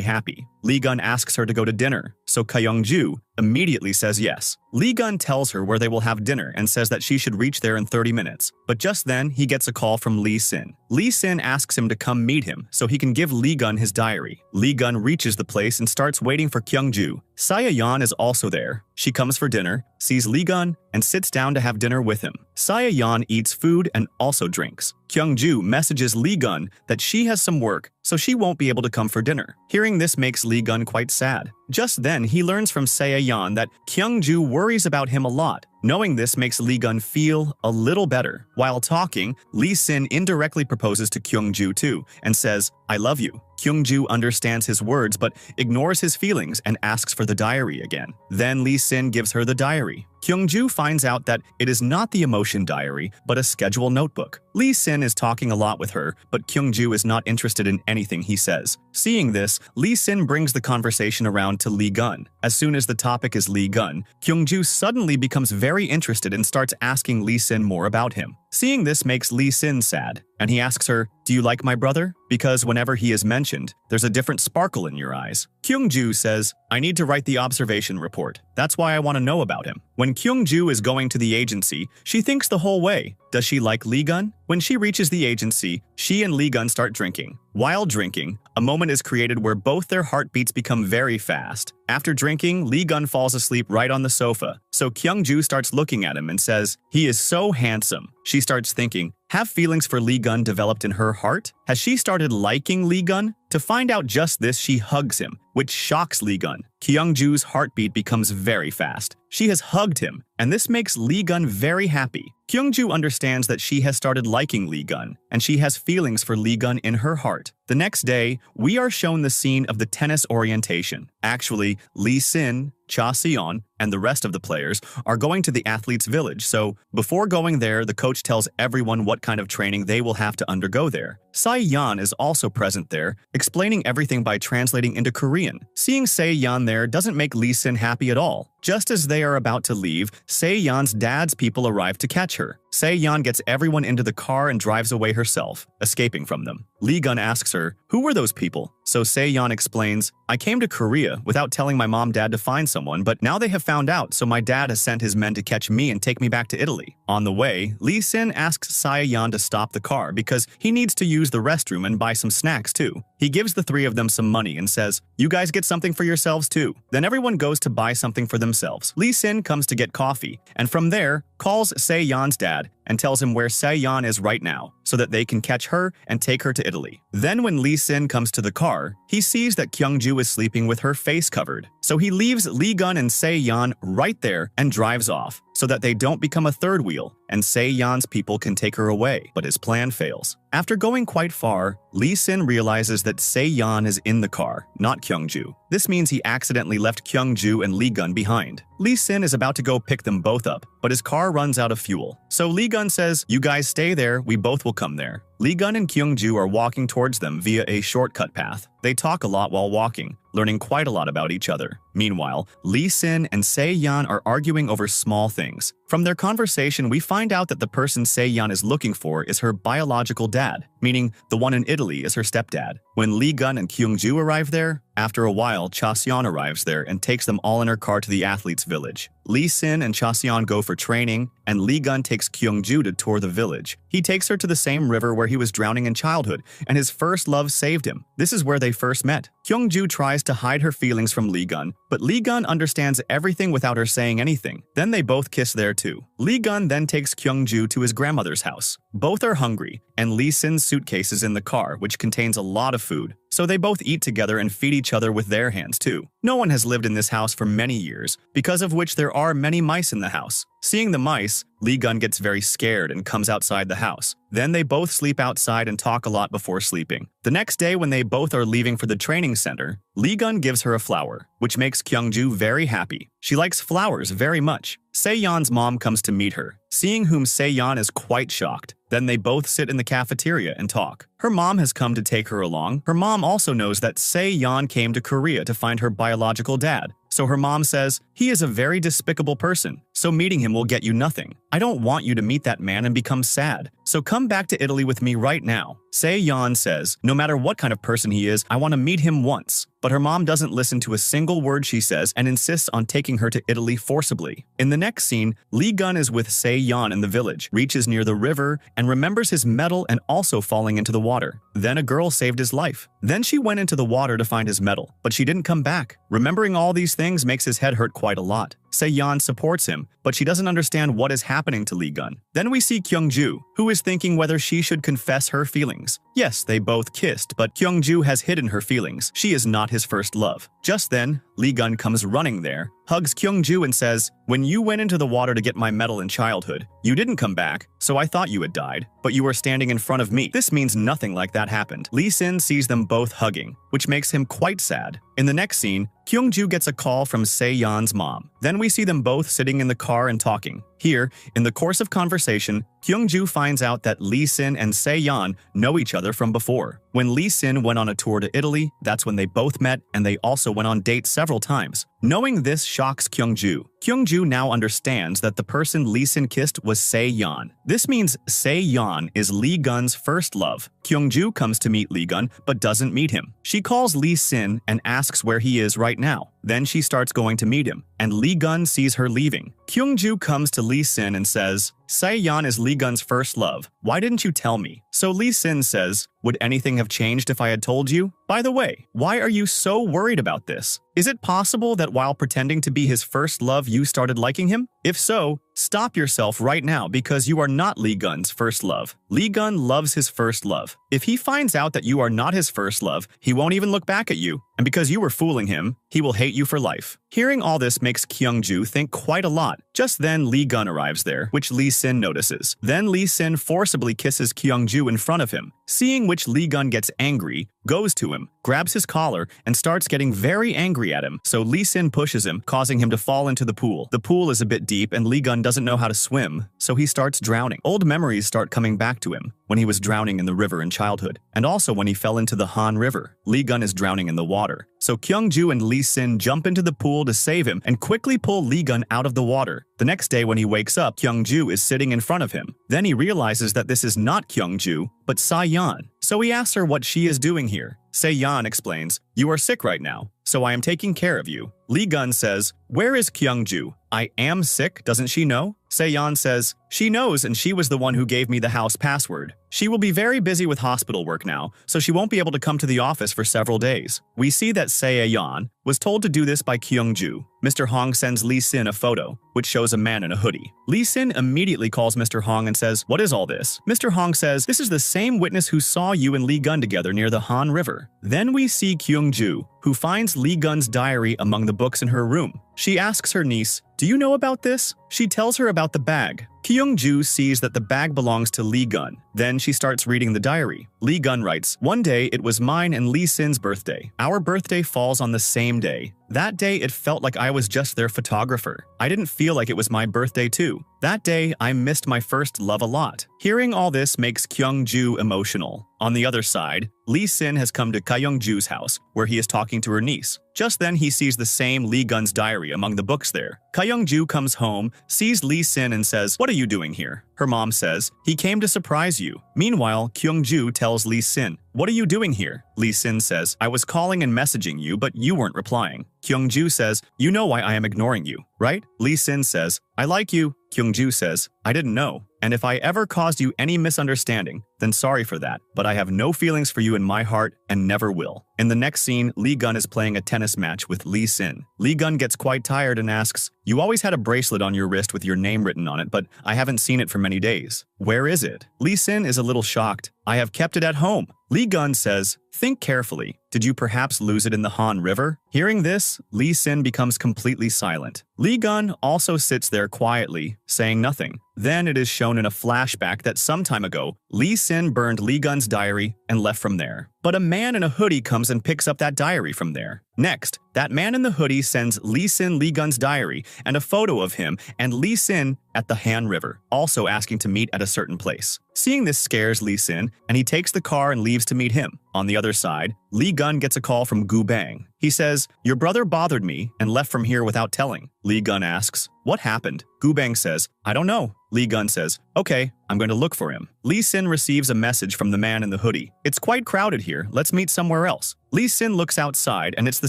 happy. Lee Gun asks her to go to dinner, so Kyung-ju immediately says yes. Lee Gun tells her where they will have dinner and says that she should reach there in 30 minutes. But just then, he gets a call from Lee Sin. Lee Sin asks him to come meet him so he can give Lee Gun his diary. Lee Gun reaches the place and starts waiting for Kyung-ju. Se-yeon is also there. She comes for dinner, sees Lee Gun, and sits down to have dinner with him. Se-yeon eats food and also drinks. Kyung-ju messages Lee Gun that she has some work, so she won't be able to come for dinner. Hearing this makes Lee Gun quite sad. Just then, he learns from Se-yeon that Kyung-ju worries about him a lot. Knowing this makes Lee Gun feel a little better. While talking, Lee Sin indirectly proposes to Kyung-ju too and says, "I love you." Kyung-ju understands his words but ignores his feelings and asks for the diary again. Then Lee Sin gives her the diary. Kyung-ju finds out that it is not the emotion diary, but a schedule notebook. Lee Sin is talking a lot with her, but Kyung-ju is not interested in anything he says. Seeing this, Lee Sin brings the conversation around to Lee Gun. As soon as the topic is Lee Gun, Kyung-ju suddenly becomes very interested and starts asking Lee Sin more about him. Seeing this makes Lee Sin sad, and he asks her, "Do you like my brother? Because whenever he is mentioned, there's a different sparkle in your eyes." Kyung-ju says, "I need to write the observation report. That's why I want to know about him." When Kyung-ju is going to the agency, she thinks the whole way, does she like Lee Gun? When she reaches the agency, she and Lee Gun start drinking. While drinking, a moment is created where both their heartbeats become very fast. After drinking, Lee Gun falls asleep right on the sofa, so Kyung-ju starts looking at him and says, "He is so handsome." She starts thinking, have feelings for Lee Gun developed in her heart? Has she started liking Lee Gun? To find out just this, she hugs him, which shocks Lee Gun. Kyung-ju's heartbeat becomes very fast. She has hugged him, and this makes Lee Gun very happy. Kyung-ju understands that she has started liking Lee Gun, and she has feelings for Lee Gun in her heart. The next day, we are shown the scene of the tennis orientation. Actually, Lee Sin, Cha Seon, and the rest of the players are going to the athletes' village, so before going there, the coach tells everyone what kind of training they will have to undergo there. Se-yeon is also present there, explaining everything by translating into Korean. Seeing Se-yeon there doesn't make Lee Sin happy at all. Just as they are about to leave, Se-yeon's dad's people arrive to catch her. Se-yeon gets everyone into the car and drives away herself, escaping from them. Lee Gun asks her, "Who were those people?" So Se-yeon explains, "I came to Korea without telling my mom-dad to find someone, but now they have found out, so my dad has sent his men to catch me and take me back to Italy." On the way, Lee Sin asks Se-yeon to stop the car because he needs to use the restroom and buy some snacks too. He gives the three of them some money and says, "You guys get something for yourselves too." Then everyone goes to buy something for themselves. Lee Sin comes to get coffee, and from there, calls Se-yeon's dad and tells him where Se-yeon is right now so that they can catch her and take her to Italy. Then when Lee Sin comes to the car, he sees that Kyung-ju is sleeping with her face covered. So he leaves Lee Gun and Se-yeon right there and drives off so that they don't become a third wheel and Se-yeon's people can take her away, but his plan fails. After going quite far, Lee Sin realizes that Se-yeon is in the car, not Kyung-ju. This means he accidentally left Kyung-ju and Lee Gun behind. Lee Sin is about to go pick them both up, but his car runs out of fuel. So Lee Gun says, "You guys stay there, we both will come there." Lee Gun and Kyung-ju are walking towards them via a shortcut path. They talk a lot while walking, learning quite a lot about each other. Meanwhile, Lee Sin and Se-yeon are arguing over small things. From their conversation, we find out that the person Se-yeon is looking for is her biological dad, meaning the one in Italy is her stepdad. When Lee Gun and Kyung-ju arrive there, after a while, Cha-seon arrives there and takes them all in her car to the athletes' village. Lee Sin and Cha-seon go for training, and Lee Gun takes Kyung-ju to tour the village. He takes her to the same river where he was drowning in childhood, and his first love saved him. This is where they first met. Kyung-ju tries to hide her feelings from Lee Gun, but Lee Gun understands everything without her saying anything. Then they both kiss there too. Lee Gun then takes Kyung-ju to his grandmother's house. Both are hungry, and Lee Sin's suitcase is in the car, which contains a lot of food. So they both eat together and feed each other with their hands too. No one has lived in this house for many years, because of which there are many mice in the house. Seeing the mice, Lee Gun gets very scared and comes outside the house. Then they both sleep outside and talk a lot before sleeping. The next day when they both are leaving for the training center, Lee Gun gives her a flower, which makes Kyung-ju very happy. She likes flowers very much. Se-yeon's mom comes to meet her, seeing whom Se-yeon is quite shocked. Then they both sit in the cafeteria and talk. Her mom has come to take her along. Her mom also knows that Se-yeon came to Korea to find her biological dad. So her mom says, "He is a very despicable person, so meeting him will get you nothing. I don't want you to meet that man and become sad. So come back to Italy with me right now." Se-yeon says, "No matter what kind of person he is, I want to meet him once." But her mom doesn't listen to a single word she says and insists on taking her to Italy forcibly. In the next scene, Lee Gun is with Se-yeon in the village, reaches near the river, and remembers his medal and also falling into the water. Then a girl saved his life. Then she went into the water to find his medal, but she didn't come back. Remembering all these things makes his head hurt quite a lot. Se-yeon supports him, but she doesn't understand what is happening to Lee Gun. Then we see Kyung-ju, who is thinking whether she should confess her feelings. Yes, they both kissed, but Kyung-ju has hidden her feelings. She is not his first love. Just then, Lee Gun comes running there, hugs Kyung-ju and says, "When you went into the water to get my medal in childhood, you didn't come back, so I thought you had died, but you were standing in front of me." This means nothing like that happened. Lee Sin sees them both hugging, which makes him quite sad. In the next scene, Kyung-ju gets a call from Se-yeon's mom. Then we see them both sitting in the car and talking. Here, in the course of conversation, Kyung-ju finds out that Lee Sin and Se-yeon know each other from before. When Lee Sin went on a tour to Italy, that's when they both met, and they also went on dates several times. Knowing this shocks Kyung-ju. Kyung-ju now understands that the person Lee Sin kissed was Se-yeon. This means Se-yeon is Lee Gun's first love. Kyung-ju comes to meet Lee Gun, but doesn't meet him. She calls Lee Sin and asks where he is right now. Then she starts going to meet him, and Lee Gun sees her leaving. Kyung-ju comes to Lee Sin and says, "Se-yeon is Lee Gun's first love. Why didn't you tell me?" So Lee Sin says, "Would anything have changed if I had told you? By the way, why are you so worried about this? Is it possible that while pretending to be his first love, you started liking him? If so, stop yourself right now because you are not Lee Gun's first love. Lee Gun loves his first love. If he finds out that you are not his first love, he won't even look back at you. And because you were fooling him, he will hate you for life." Hearing all this makes Kyung-ju think quite a lot. Just then, Lee Gun arrives there, which Lee Sin notices. Then Lee Sin forcibly kisses Kyung-ju in front of him. Seeing which, Lee Gun gets angry, goes to him, grabs his collar, and starts getting very angry at him. So Lee Sin pushes him, causing him to fall into the pool. The pool is a bit deep and Lee Gun doesn't know how to swim, so he starts drowning. Old memories start coming back to him, when he was drowning in the river in childhood, and also when he fell into the Han River. Lee Gun is drowning in the water. So Kyung-ju and Lee Sin jump into the pool to save him and quickly pull Lee Gun out of the water. The next day when he wakes up, Kyung-ju is sitting in front of him. Then he realizes that this is not Kyung-ju, but Se-yeon. So he asks her what she is doing here. Se-yeon explains, "You are sick right now, so I am taking care of you." Lee Gun says, "Where is Kyung-ju? I am sick, doesn't she know?" Se-yeon says, "She knows and she was the one who gave me the house password. She will be very busy with hospital work now, so she won't be able to come to the office for several days. We see that Se-yeon was told to do this by Kyung-ju. Mr. Hong sends Lee Sin a photo, which shows a man in a hoodie. Lee Sin immediately calls Mr. Hong and says, "What is all this?" Mr. Hong says, "This is the same witness who saw you and Lee Gun together near the Han River." Then we see Kyung-ju, who finds Lee Gun's diary among the books in her room. She asks her niece, "Do you know about this?" She tells her about the bag. Kyung-ju sees that the bag belongs to Lee Gun. Then she starts reading the diary. Lee Gun writes, "One day it was mine and Lee Sin's birthday. Our birthday falls on the same day. That day it felt like I was just their photographer. I didn't feel like it was my birthday too. That day I missed my first love a lot." Hearing all this makes Kyung-ju emotional. On the other side, Lee Sin has come to Kyung-ju's house, where he is talking to her niece. Just then he sees the same Lee Gun's diary among the books there. Kyung-ju comes home, sees Lee Sin and says, "What are you doing here?" Her mom says, "He came to surprise you." Meanwhile, Kyung-ju tells Lee Sin, "What are you doing here?" Lee Sin says, "I was calling and messaging you, but you weren't replying." Kyung-ju says, "You know why I am ignoring you, right?" Lee Sin says, "I like you." Kyung-ju says, "I didn't know. And if I ever caused you any misunderstanding, then sorry for that, but I have no feelings for you in my heart and never will." In the next scene, Lee Gun is playing a tennis match with Lee Sin. Lee Gun gets quite tired and asks, "You always had a bracelet on your wrist with your name written on it, but I haven't seen it for many days. Where is it?" Lee Sin is a little shocked. "I have kept it at home." Lee Gun says, "Think carefully. Did you perhaps lose it in the Han River?" Hearing this, Lee Sin becomes completely silent. Lee Gun also sits there quietly, saying nothing. Then it is shown in a flashback that some time ago, Lee Sin burned Lee Gun's diary and left from there. But a man in a hoodie comes and picks up that diary from there. Next, that man in the hoodie sends Lee Sin Lee Gun's diary and a photo of him and Lee Sin at the Han River, also asking to meet at a certain place. Seeing this scares Lee Sin, and he takes the car and leaves to meet him. On the other side, Lee Gun gets a call from Gu Bang. He says, "Your brother bothered me and left from here without telling." Lee Gun asks, "What happened?" Gu Bang says, "I don't know." Lee Gun says, "Okay, I'm going to look for him." Lee Sin receives a message from the man in the hoodie. "It's quite crowded here. Let's meet somewhere else." Lee Sin looks outside and it's the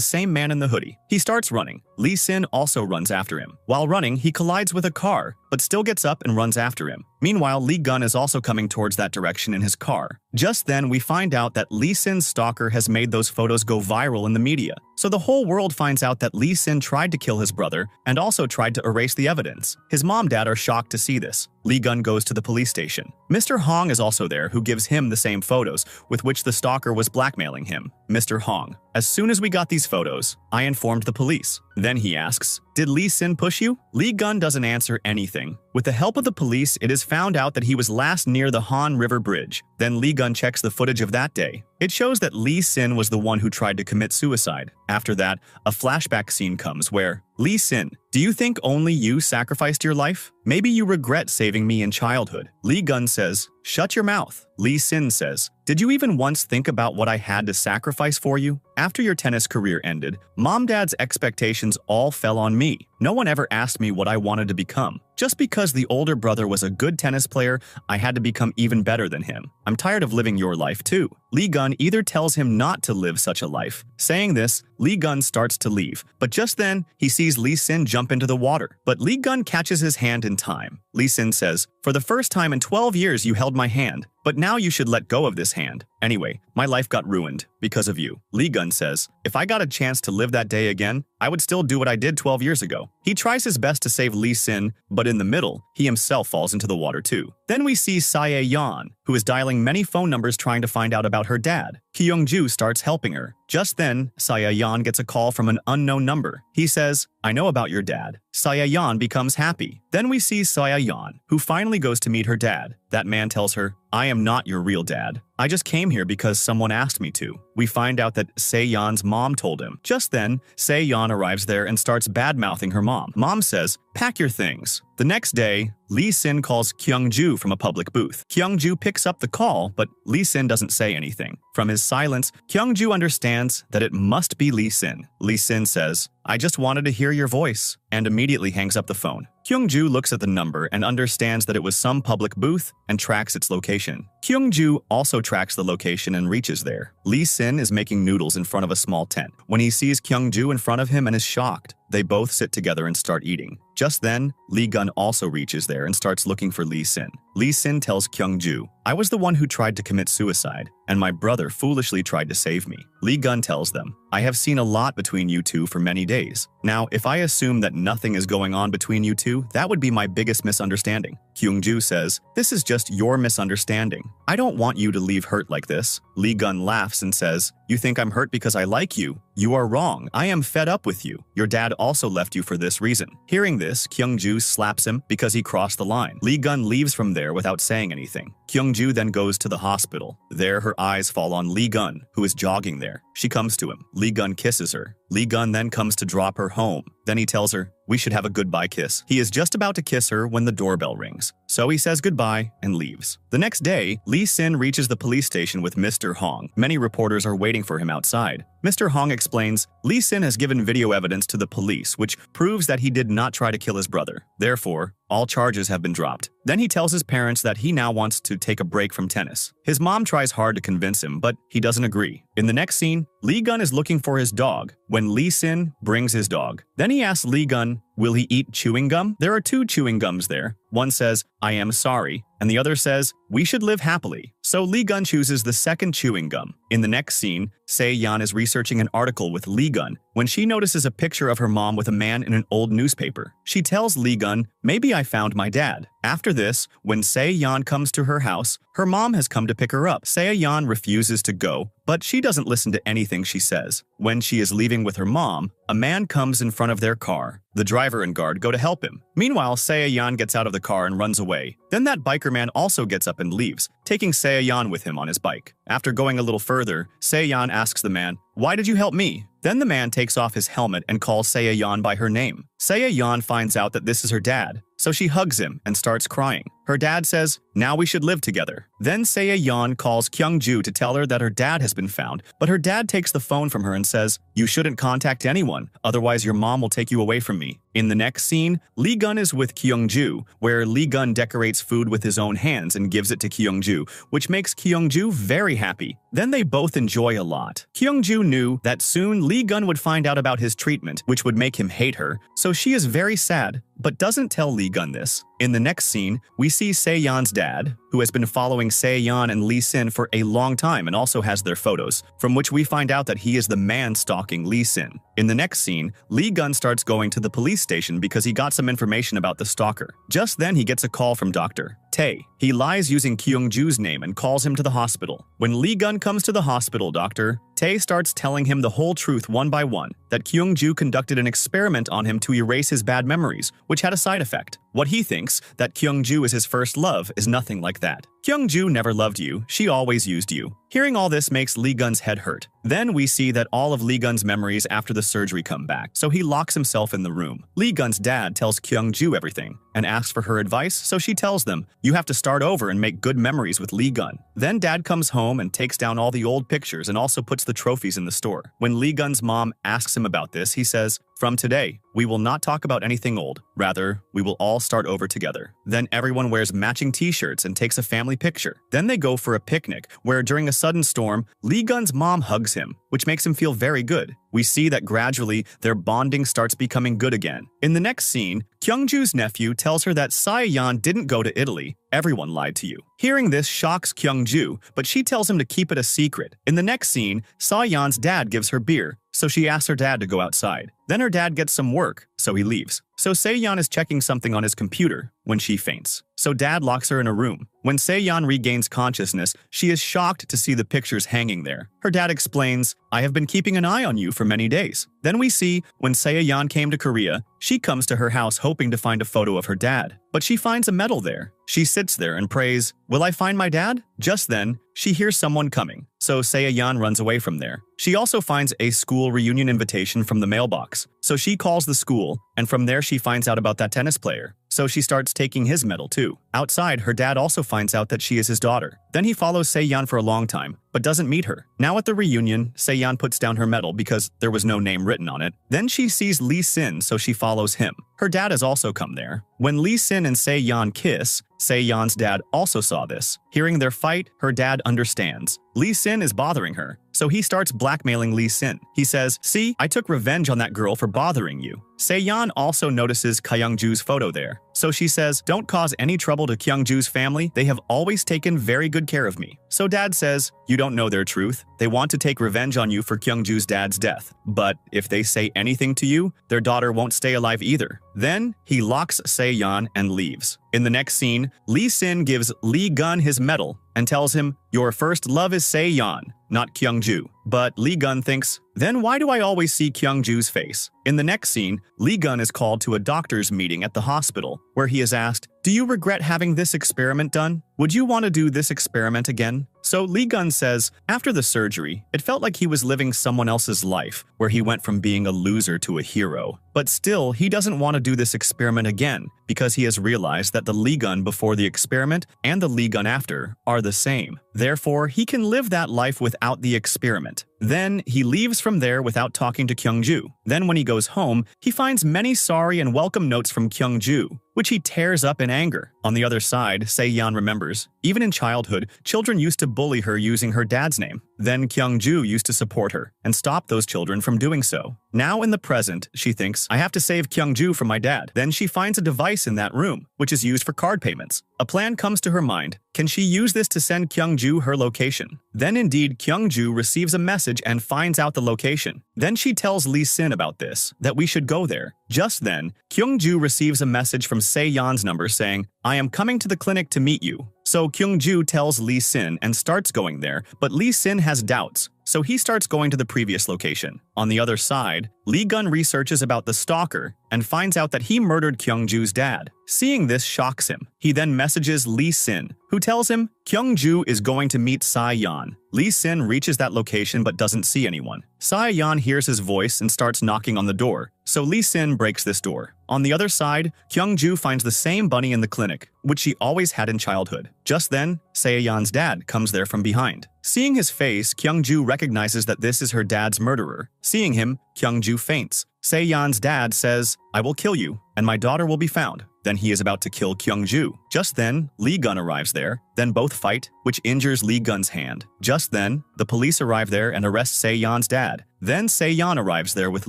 same man in the hoodie. He starts running. Lee Sin also runs after him. While running, he collides with a car, but still gets up and runs after him. Meanwhile, Lee Gun is also coming towards that direction in his car. Just then, we find out that Lee Sin's stalker has made those photos go viral in the media. So the whole world finds out that Lee Sin tried to kill his brother and also tried to erase the evidence. His mom and dad are shocked to see this. Lee Gun goes to the police station. Mr. Hong is also there, who gives him the same photos with which the stalker was blackmailing him. Mr. Hong, "As soon as we got these photos, I informed the police." Then he asks, "Did Lee Sin push you?" Lee Gun doesn't answer anything. With the help of the police, it is found out that he was last near the Han River Bridge. Then Lee Gun checks the footage of that day. It shows that Lee Sin was the one who tried to commit suicide. After that, a flashback scene comes where, "Lee Sin, do you think only you sacrificed your life? Maybe you regret saving me in childhood." Lee Gun says, "Shut your mouth." Lee Sin says, "Did you even once think about what I had to sacrifice for you? After your tennis career ended, Mom-Dad's expectations all fell on me. No one ever asked me what I wanted to become. Just because the older brother was a good tennis player, I had to become even better than him. I'm tired of living your life too." Lee Gun either tells him not to live such a life. Saying this, Lee Gun starts to leave, but just then, he sees Lee Sin jump into the water. But Lee Gun catches his hand in time. Lee Sin says, "For the first time in 12 years you held my hand, but now you should let go of this hand. Anyway, my life got ruined because of you." Lee Gun says, "If I got a chance to live that day again, I would still do what I did 12 years ago." He tries his best to save Lee Sin, but in the middle, he himself falls into the water too. Then we see Se-yeon, who is dialing many phone numbers trying to find out about her dad. Kyung-ju starts helping her. Just then, Se-yeon gets a call from an unknown number. He says, "I know about your dad." Se-yeon becomes happy. Then we see Se-yeon, who finally goes to meet her dad. That man tells her, "I am not your real dad. I just came here because someone asked me to." We find out that Se-yeon's mom told him. Just then, Se-yeon arrives there and starts bad-mouthing her mom. Mom says, "Pack your things." The next day, Lee Sin calls Kyung-ju from a public booth. Kyung-ju picks up the call, but Lee Sin doesn't say anything. From his silence, Kyung-ju understands that it must be Lee Sin. Lee Sin says, "I just wanted to hear your voice," and immediately hangs up the phone. Kyung-ju looks at the number and understands that it was some public booth and tracks its location. Kyung-ju also tracks the location and reaches there. Lee Sin is making noodles in front of a small tent when he sees Kyung-ju in front of him and is shocked. They both sit together and start eating. Just then, Lee Gun also reaches there and starts looking for Lee Sin. Lee Sin tells Kyung-ju, "I was the one who tried to commit suicide, and my brother foolishly tried to save me." Lee Gun tells them, "I have seen a lot between you two for many days. Now, if I assume that nothing is going on between you two, that would be my biggest misunderstanding." Kyung-ju says, "This is just your misunderstanding. I don't want you to leave hurt like this." Lee Gun laughs and says, "You think I'm hurt because I like you? You are wrong. I am fed up with you. Your dad also left you for this reason." Hearing this, Kyung-ju slaps him because he crossed the line. Lee Gun leaves from there without saying anything. Kyung-ju then goes to the hospital. There, her eyes fall on Lee Gun, who is jogging there. She comes to him. Lee Gun kisses her. Lee Gun then comes to drop her home. Then he tells her, "We should have a goodbye kiss." He is just about to kiss her when the doorbell rings. So he says goodbye and leaves. The next day, Lee Sin reaches the police station with Mr. Hong. Many reporters are waiting for him outside. Mr. Hong explains, Lee Sin has given video evidence to the police, which proves that he did not try to kill his brother. Therefore, all charges have been dropped. Then he tells his parents that he now wants to take a break from tennis. His mom tries hard to convince him, but he doesn't agree. In the next scene, Lee Gun is looking for his dog when Lee Sin brings his dog. Then he asks Lee Gun, will he eat chewing gum? There are two chewing gums there. One says, "I am sorry," and the other says, "We should live happily." So Lee Gun chooses the second chewing gum. In the next scene, Se-yeon is researching an article with Lee Gun when she notices a picture of her mom with a man in an old newspaper. She tells Lee Gun, "Maybe I found my dad." After this, when Se-yeon comes to her house, her mom has come to pick her up. Se-yeon refuses to go, but she doesn't listen to anything she says. When she is leaving with her mom, a man comes in front of their car. The driver and guard go to help him. Meanwhile, Se-yeon gets out of the car and runs away. Then that biker man also gets up and leaves, taking Se-yeon with him on his bike. After going a little further, Se-yeon asks the man, "Why did you help me?" Then the man takes off his helmet and calls Se-yeon by her name. Se-yeon finds out that this is her dad, so she hugs him and starts crying. Her dad says, "Now we should live together." Then Se-yeon calls Kyung-ju to tell her that her dad has been found, but her dad takes the phone from her and says, "You shouldn't contact anyone, otherwise your mom will take you away from me." In the next scene, Lee Gun is with Kyung-ju, where Lee Gun decorates food with his own hands and gives it to Kyung-ju, which makes Kyung-ju very happy. Then they both enjoy a lot. Kyung-ju knew that soon Lee Gun would find out about his treatment, which would make him hate her, so she is very sad, but doesn't tell Lee Gun this. In the next scene, we see Se-yeon's dad, who has been following Se-yeon and Lee Sin for a long time and also has their photos, from which we find out that he is the man stalking Lee Sin. In the next scene, Lee Gun starts going to the police station because he got some information about the stalker. Just then he gets a call from Dr. Tae. He lies using Kyung-ju's name and calls him to the hospital. When Lee Gun comes to the hospital, Dr. Tae starts telling him the whole truth one by one, that Kyung-ju conducted an experiment on him to erase his bad memories, which had a side effect. What he thinks, that Kyung-ju is his first love, is nothing like that. Kyung-ju never loved you, she always used you. Hearing all this makes Lee Gun's head hurt. Then we see that all of Lee Gun's memories after the surgery come back, so he locks himself in the room. Lee Gun's dad tells Kyung-ju everything and asks for her advice, so she tells them, "You have to start over and make good memories with Lee Gun." Then dad comes home and takes down all the old pictures and also puts the trophies in the store. When Lee Gun's mom asks him about this, he says, "From today, we will not talk about anything old. Rather, we will all start over together." Then everyone wears matching t-shirts and takes a family picture. Then they go for a picnic, where during a sudden storm, Lee Gun's mom hugs him, which makes him feel very good. We see that gradually, their bonding starts becoming good again. In the next scene, Kyung-ju's nephew tells her that Se-yeon didn't go to Italy. "Everyone lied to you." Hearing this shocks Kyung-ju, but she tells him to keep it a secret. In the next scene, Se-yeon's dad gives her beer, so she asks her dad to go outside. Then her dad gets some work, so he leaves. So Se-yeon is checking something on his computer when she faints. So dad locks her in a room. When Se-yeon regains consciousness, she is shocked to see the pictures hanging there. Her dad explains, "I have been keeping an eye on you for many days." Then we see, when Se-yeon came to Korea, she comes to her house hoping to find a photo of her dad. But she finds a medal there. She sits there and prays, "Will I find my dad?" Just then, she hears someone coming, so Se-yeon runs away from there. She also finds a school reunion invitation from the mailbox, so she calls the school, and from there she finds out about that tennis player. So she starts taking his medal too. Outside, her dad also finds out that she is his daughter. Then he follows Se-yeon for a long time, but doesn't meet her. Now at the reunion, Se-yeon puts down her medal because there was no name written on it. Then she sees Lee Sin, so she follows him. Her dad has also come there. When Lee Sin and Se-yeon kiss, Se-yeon's dad also saw this. Hearing their fight, her dad understands. Lee Sin is bothering her, so he starts blackmailing Lee Sin. He says, "See, I took revenge on that girl for bothering you." Se-yeon also notices Kyung-ju's photo there, so she says, "Don't cause any trouble to Kyung-ju's family. They have always taken very good care of me." So dad says, "You don't know their truth. They want to take revenge on you for Kyung-ju's dad's death. But if they say anything to you, their daughter won't stay alive either." Then he locks Se-yeon and leaves. In the next scene, Lee Sin gives Lee Gun his medal and tells him, "Your first love is Se-yeon, not Kyung-ju." But Lee Gun thinks, "Then why do I always see Kyung-ju's face?" In the next scene, Lee Gun is called to a doctor's meeting at the hospital, where he is asked, "Do you regret having this experiment done? Would you want to do this experiment again?" So Lee Gun says, after the surgery, it felt like he was living someone else's life, where he went from being a loser to a hero. But still, he doesn't want to do this experiment again, because he has realized that the Lee Gun before the experiment and the Lee Gun after are the same. Therefore, he can live that life without the experiment. Then, he leaves from there without talking to Kyung-ju. Then when he goes home, he finds many sorry and welcome notes from Kyung-ju, which he tears up in anger. On the other side, Se-yeon remembers, even in childhood, children used to bully her using her dad's name. Then Kyung-ju used to support her and stop those children from doing so. Now in the present, she thinks, "I have to save Kyung-ju from my dad." Then she finds a device in that room, which is used for card payments. A plan comes to her mind. Can she use this to send Kyung-ju her location? Then indeed, Kyung-ju receives a message and finds out the location. Then she tells Lee Sin about this, that we should go there. Just then, Kyung-ju receives a message from Se-yeon's number saying, "I am coming to the clinic to meet you." So Kyung-ju tells Lee Sin and starts going there, but Lee Sin has doubts, so he starts going to the previous location. On the other side, Lee Gun researches about the stalker and finds out that he murdered Kyung-ju's dad. Seeing this shocks him. He then messages Lee Sin, who tells him Kyung-ju is going to meet Se-yeon. Lee Sin reaches that location but doesn't see anyone. Se-yeon hears his voice and starts knocking on the door, so Lee Sin breaks this door. On the other side, Kyung-ju finds the same bunny in the clinic, which she always had in childhood. Just then, Se-yeon's dad comes there from behind. Seeing his face, Kyung-ju recognizes that this is her dad's murderer. Seeing him, Kyung-ju faints. Se-yeon's dad says, "I will kill you, and my daughter will be found." Then he is about to kill Kyung-ju. Just then, Lee Gun arrives there. Then both fight, which injures Lee Gun's hand. Just then, the police arrive there and arrest Se-yeon's dad. Then Se-yeon arrives there with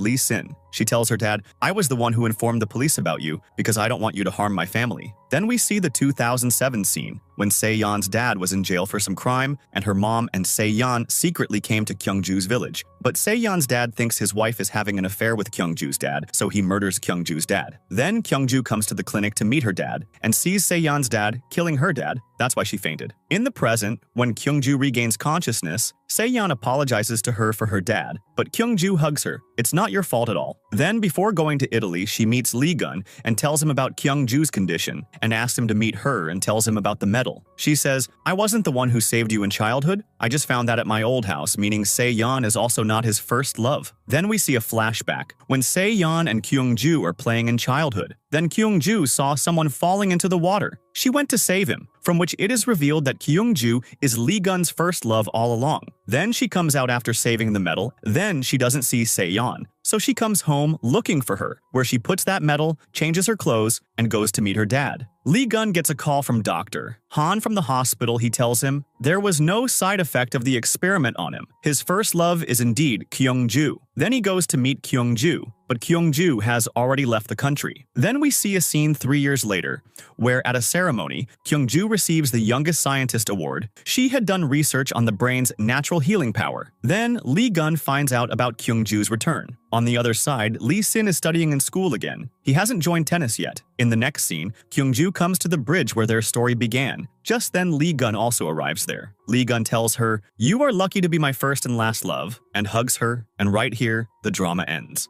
Lee Sin. She tells her dad, "I was the one who informed the police about you because I don't want you to harm my family." Then we see the 2007 scene, when Se-yeon's dad was in jail for some crime, and her mom and Se-yeon secretly came to Kyung-ju's village. But Se-yeon's dad thinks his wife is having an affair with Kyung-ju's dad, so he murders Kyung-ju's dad. Then Kyung-ju comes to the clinic to meet her dad, and sees Se-yeon's dad killing her dad. That's why she fainted. In the present, when Kyung-ju regains consciousness, Se-yeon apologizes to her for her dad, but Kyung-ju hugs her. "It's not your fault at all." Then, before going to Italy, she meets Lee Gun and tells him about Kyung-ju's condition, and asks him to meet her and tells him about the medal. She says, "I wasn't the one who saved you in childhood. I just found that at my old house," meaning Se-yeon is also not his first love. Then we see a flashback, when Se-yeon and Kyung-ju are playing in childhood. Then Kyung-ju saw someone falling into the water. She went to save him, from which it is revealed that Kyung-ju is Lee Gun's first love all along. Then she comes out after saving the medal. Then she doesn't see Se-yeon, so she comes home looking for her, where she puts that medal, changes her clothes, and goes to meet her dad. Lee Gun gets a call from Dr. Han from the hospital. He tells him there was no side effect of the experiment on him. His first love is indeed Kyung-ju. Then he goes to meet Kyung-ju, but Kyung-ju has already left the country. Then we see a scene 3 years later, where at a ceremony, Kyung-ju receives the Youngest Scientist Award. She had done research on the brain's natural healing power. Then Lee Gun finds out about Kyung-ju's return. On the other side, Lee Sin is studying in school again. He hasn't joined tennis yet. In the next scene, Kyung-ju comes to the bridge where their story began. Just then, Lee Gun also arrives there. Lee Gun tells her, "You are lucky to be my first and last love," and hugs her, and right here, the drama ends.